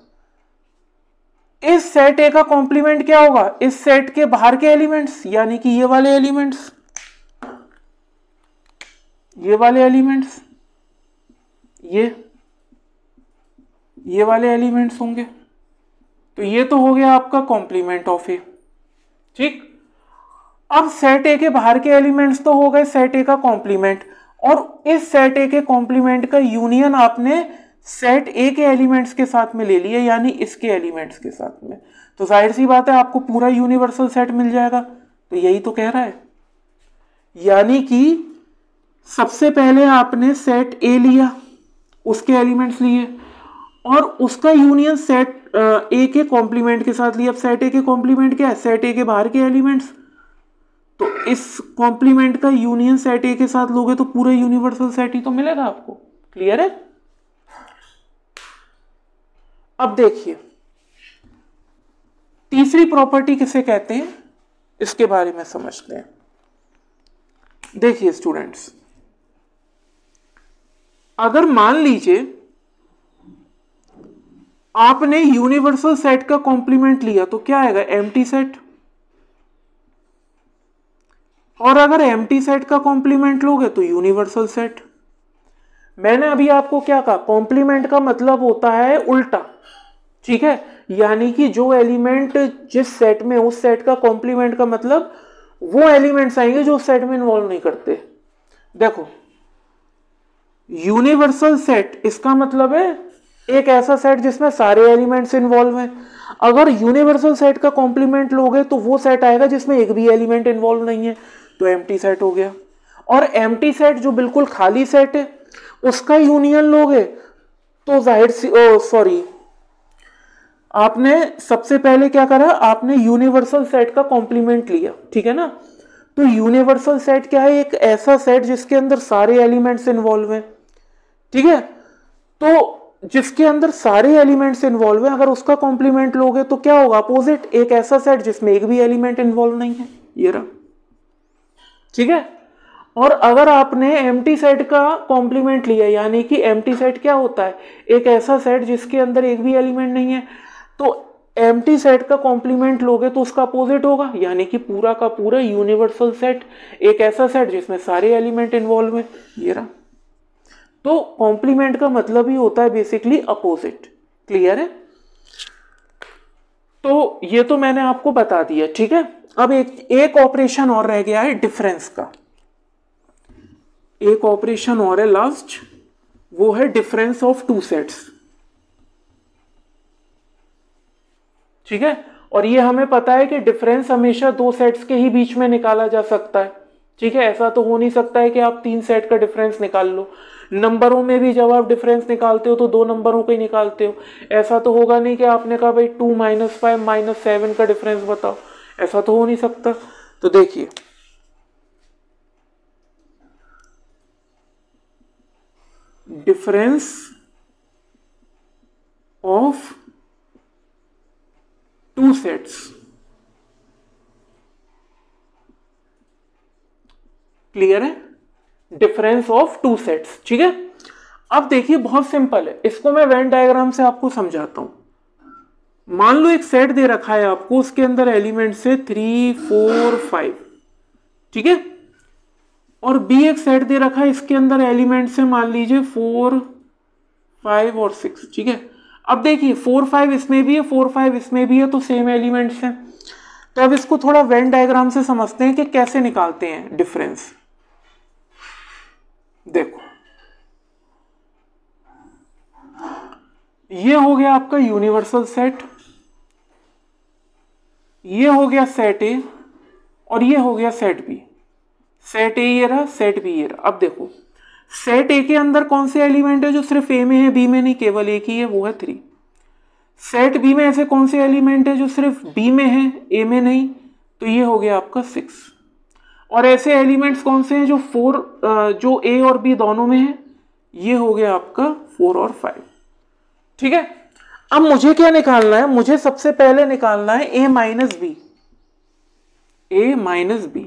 इस सेट ए का कॉम्प्लीमेंट क्या होगा, इस सेट के बाहर के एलिमेंट्स, यानी कि ये वाले एलिमेंट्स, ये वाले एलिमेंट्स, ये वाले एलिमेंट्स होंगे। तो ये तो हो गया आपका कॉम्प्लीमेंट ऑफ ए। ठीक, अब सेट ए के बाहर के एलिमेंट्स तो हो गए सेट ए का कॉम्प्लीमेंट, और इस सेट ए के कॉम्प्लीमेंट का यूनियन आपने सेट ए के एलिमेंट्स के साथ में ले लिया, यानी इसके एलिमेंट्स के साथ में, तो जाहिर सी बात है आपको पूरा यूनिवर्सल सेट मिल जाएगा। तो यही तो कह रहा है, यानी कि सबसे पहले आपने सेट ए लिया, उसके एलिमेंट्स लिए और उसका यूनियन सेट ए के कॉम्प्लीमेंट के साथ लिया। अब सेट ए के कॉम्प्लीमेंट क्या है, सेट ए के बाहर के एलिमेंट्स, तो इस कॉम्प्लीमेंट का यूनियन सेट ए के साथ लोगे तो पूरा यूनिवर्सल सेट ही तो मिलेगा आपको। क्लियर है? अब देखिए तीसरी प्रॉपर्टी किसे कहते हैं, इसके बारे में समझते हैं। देखिए स्टूडेंट्स, अगर मान लीजिए आपने यूनिवर्सल सेट का कॉम्प्लीमेंट लिया तो क्या आएगा, एम्प्टी सेट। और अगर एम्प्टी सेट का कॉम्प्लीमेंट लोगे तो यूनिवर्सल सेट। मैंने अभी आपको क्या कहा, कॉम्प्लीमेंट का मतलब होता है उल्टा, ठीक है, यानी कि जो एलिमेंट जिस सेट में, उस सेट का कॉम्प्लीमेंट का मतलब वो एलिमेंट्स आएंगे जो उस सेट में इन्वॉल्व नहीं करते। देखो यूनिवर्सल सेट, इसका मतलब है एक ऐसा सेट जिसमें सारे एलिमेंट्स इन्वॉल्व हैं। अगर यूनिवर्सल सेट का कॉम्प्लीमेंट लोगे तो वो सेट आएगा जिसमें एक भी एलिमेंट इन्वॉल्व नहीं है, तो एम्प्टी सेट हो गया। और एम्प्टी सेट जो बिल्कुल खाली सेट है उसका यूनियन लोगे तो जाहिर सी, सॉरी, आपने सबसे पहले क्या करा, आपने यूनिवर्सल सेट का कॉम्प्लीमेंट लिया, ठीक है ना। तो यूनिवर्सल सेट क्या है, एक ऐसा सेट जिसके अंदर सारे एलिमेंट्स इन्वॉल्व हैं, ठीक है। तो जिसके अंदर सारे एलिमेंट्स इन्वॉल्व हैं, अगर उसका कॉम्प्लीमेंट लोगे तो क्या होगा, अपोजिट, एक ऐसा सेट जिसमें एक भी एलिमेंट इन्वॉल्व नहीं है, ये रहा, ठीक है। और अगर आपने एम्प्टी सेट का कॉम्प्लीमेंट लिया, यानी कि एम्प्टी सेट क्या होता है, एक ऐसा सेट जिसके अंदर एक भी एलिमेंट नहीं है, तो एम्प्टी सेट का कॉम्प्लीमेंट लोगे तो उसका अपोजिट होगा, यानी कि पूरा का पूरा यूनिवर्सल सेट, एक ऐसा सेट जिसमें सारे एलिमेंट इन्वॉल्व हैं, ये रहा। तो कॉम्प्लीमेंट का मतलब ही होता है बेसिकली अपोजिट, क्लियर है। तो ये तो मैंने आपको बता दिया, ठीक है। अब एक ऑपरेशन और रह गया है डिफरेंस का, एक ऑपरेशन और है लास्ट, वो है डिफरेंस ऑफ टू सेट्स, ठीक है। और ये हमें पता है कि डिफरेंस हमेशा दो सेट्स के ही बीच में निकाला जा सकता है, ठीक है। ऐसा तो हो नहीं सकता है कि आप तीन सेट का डिफरेंस निकाल लो। नंबरों में भी जब आप डिफरेंस निकालते हो तो दो नंबरों का ही निकालते हो। ऐसा तो होगा नहीं कि आपने कहा भाई 2 - 5 - 7 का डिफरेंस बताओ, ऐसा तो हो नहीं सकता। तो देखिए difference of two sets, clear है, डिफरेंस ऑफ टू सेट्स, ठीक है। अब देखिए बहुत सिंपल है, इसको मैं वेन डायग्राम से आपको समझाता हूं। मान लो एक सेट दे रखा है आपको, उसके अंदर एलिमेंट्स है 3, 4, 5, ठीक है। और बी एक सेट दे रखा है, इसके अंदर एलिमेंट्स है मान लीजिए 4, 5 और 6, ठीक है। अब देखिए 4, 5 इसमें भी है, 4, 5 इसमें भी है, तो सेम एलिमेंट्स हैं। तो अब इसको थोड़ा वेन डायग्राम से समझते हैं कि कैसे निकालते हैं डिफरेंस। देखो ये हो गया आपका यूनिवर्सल सेट, ये हो गया सेट ए, और ये हो गया सेट बी। सेट ए ये रहा, सेट बी ये रहा। अब देखो सेट ए के अंदर कौन से एलिमेंट है जो सिर्फ ए में है, बी में नहीं, केवल एक ही है, वो है 3। सेट बी में ऐसे कौन से एलिमेंट है जो सिर्फ बी में है, ए में नहीं, तो ये हो गया आपका 6। और ऐसे एलिमेंट्स कौन से हैं जो 4, जो ए और बी दोनों में है, ये हो गया आपका 4 और 5, ठीक है। अब मुझे क्या निकालना है, मुझे सबसे पहले निकालना है a - b, a - b।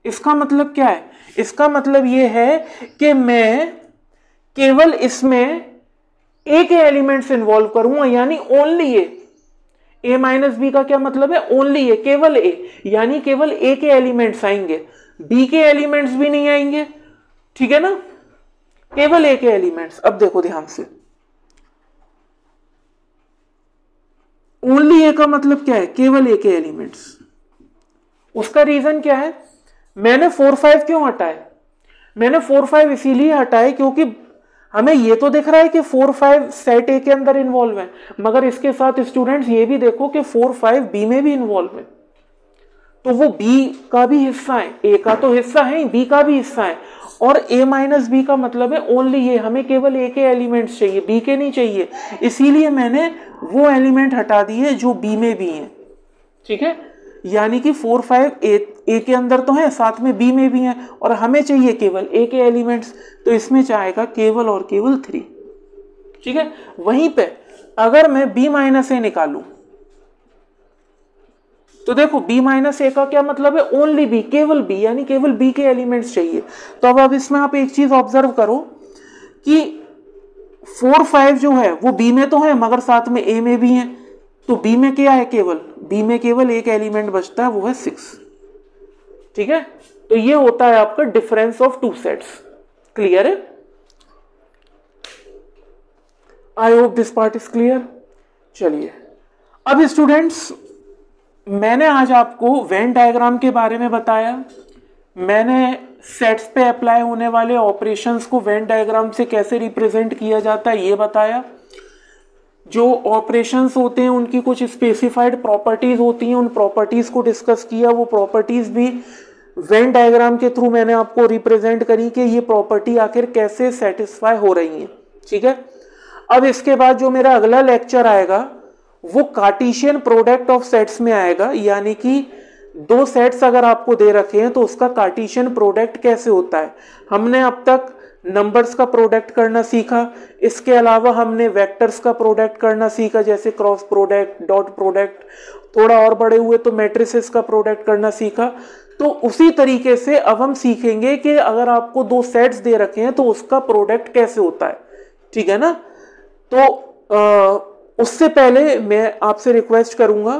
इसका मतलब क्या है, इसका मतलब ये है कि मैं केवल इसमें a के एलिमेंट्स इन्वॉल्व करूंगा, यानी ओनली a - b का क्या मतलब है, ओनली a, केवल a, यानी केवल a के एलिमेंट्स आएंगे, b के एलिमेंट्स भी नहीं आएंगे, ठीक है ना, केवल a के एलिमेंट्स। अब देखो ध्यान से, ओनली ए का मतलब क्या है, केवल ए के एलिमेंट्स। उसका रीजन क्या है, मैंने 4, 5 क्यों हटाए, मैंने 4, 5 इसीलिए हटाए क्योंकि हमें ये तो दिख रहा है कि 4, 5 सेट ए के अंदर इन्वॉल्व है, मगर इसके साथ स्टूडेंट्स ये भी देखो कि 4, 5 बी में भी इन्वॉल्व है, तो वो बी का भी हिस्सा है, ए का तो हिस्सा है, बी का भी हिस्सा है। और a - b का मतलब है ओनली ये, हमें केवल a के एलिमेंट्स चाहिए, b के नहीं चाहिए, इसीलिए मैंने वो एलिमेंट हटा दिए जो b में भी हैं, ठीक है। यानी कि 4, 5 a के अंदर तो है, साथ में b में भी हैं, और हमें चाहिए केवल a के एलिमेंट्स, तो इसमें चाहेगा केवल और केवल 3, ठीक है। वहीं पे अगर मैं b - a निकालूं, तो देखो b माइनस ए का क्या मतलब है, ओनली b, केवल b, यानी केवल b के एलिमेंट्स चाहिए। तो अब इसमें आप एक चीज ऑब्जर्व करो कि 4 5 जो है वो b में तो है मगर साथ में a में भी है, तो b में क्या है, केवल b में केवल एक एलिमेंट बचता है, वो है 6। ठीक है, तो ये होता है आपका difference of two sets. Clear है? I hope this part is clear. चलिए अब स्टूडेंट्स, मैंने आज आपको वेन डायग्राम के बारे में बताया, मैंने सेट्स पे अप्लाई होने वाले ऑपरेशंस को वेन डायग्राम से कैसे रिप्रेजेंट किया जाता है ये बताया। जो ऑपरेशंस होते हैं उनकी कुछ स्पेसिफाइड प्रॉपर्टीज होती हैं, उन प्रॉपर्टीज को डिस्कस किया। वो प्रॉपर्टीज भी वेन डायग्राम के थ्रू मैंने आपको रिप्रेजेंट करी कि ये प्रॉपर्टी आखिर कैसे सेटिस्फाई हो रही है। ठीक है, अब इसके बाद जो मेरा अगला लेक्चर आएगा वो कार्टेशियन प्रोडक्ट ऑफ सेट्स में आएगा, यानी कि दो सेट्स अगर आपको दे रखे हैं तो उसका कार्टेशियन प्रोडक्ट कैसे होता है। हमने अब तक नंबर्स का प्रोडक्ट करना सीखा, इसके अलावा हमने वेक्टर्स का प्रोडक्ट करना सीखा, जैसे क्रॉस प्रोडक्ट, डॉट प्रोडक्ट, थोड़ा और बड़े हुए तो मैट्रिसेस का प्रोडक्ट करना सीखा। तो उसी तरीके से अब हम सीखेंगे कि अगर आपको दो सेट्स दे रखे हैं तो उसका प्रोडक्ट कैसे होता है। ठीक है ना? तो उससे पहले मैं आपसे रिक्वेस्ट करूंगा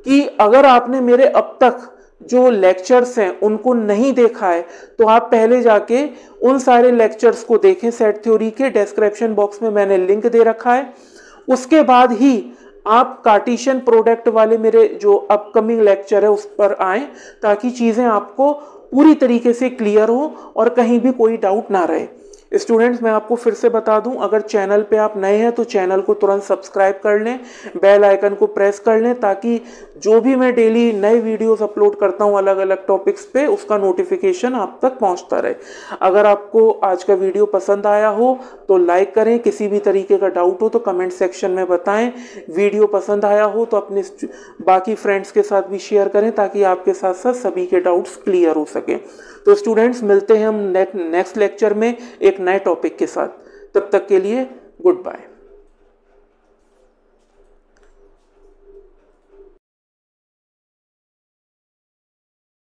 कि अगर आपने मेरे अब तक जो लेक्चर्स हैं उनको नहीं देखा है तो आप पहले जाके उन सारे लेक्चर्स को देखें। सेट थ्योरी के डिस्क्रिप्शन बॉक्स में मैंने लिंक दे रखा है। उसके बाद ही आप कार्टेशियन प्रोडक्ट वाले मेरे जो अपकमिंग लेक्चर है उस पर आएं, ताकि चीज़ें आपको पूरी तरीके से क्लियर हो और कहीं भी कोई डाउट ना रहे। स्टूडेंट्स, मैं आपको फिर से बता दूं, अगर चैनल पे आप नए हैं तो चैनल को तुरंत सब्सक्राइब कर लें, बेल आइकन को प्रेस कर लें, ताकि जो भी मैं डेली नए वीडियोस अपलोड करता हूं अलग अलग टॉपिक्स पे, उसका नोटिफिकेशन आप तक पहुंचता रहे। अगर आपको आज का वीडियो पसंद आया हो तो लाइक करें, किसी भी तरीके का डाउट हो तो कमेंट सेक्शन में बताएं। वीडियो पसंद आया हो तो अपने बाकी फ्रेंड्स के साथ भी शेयर करें, ताकि आपके साथ साथ सभी के डाउट्स क्लियर हो सके। तो स्टूडेंट्स, मिलते हैं हम नेक्स्ट लेक्चर में एक नए टॉपिक के साथ। तब तक के लिए गुड बाय।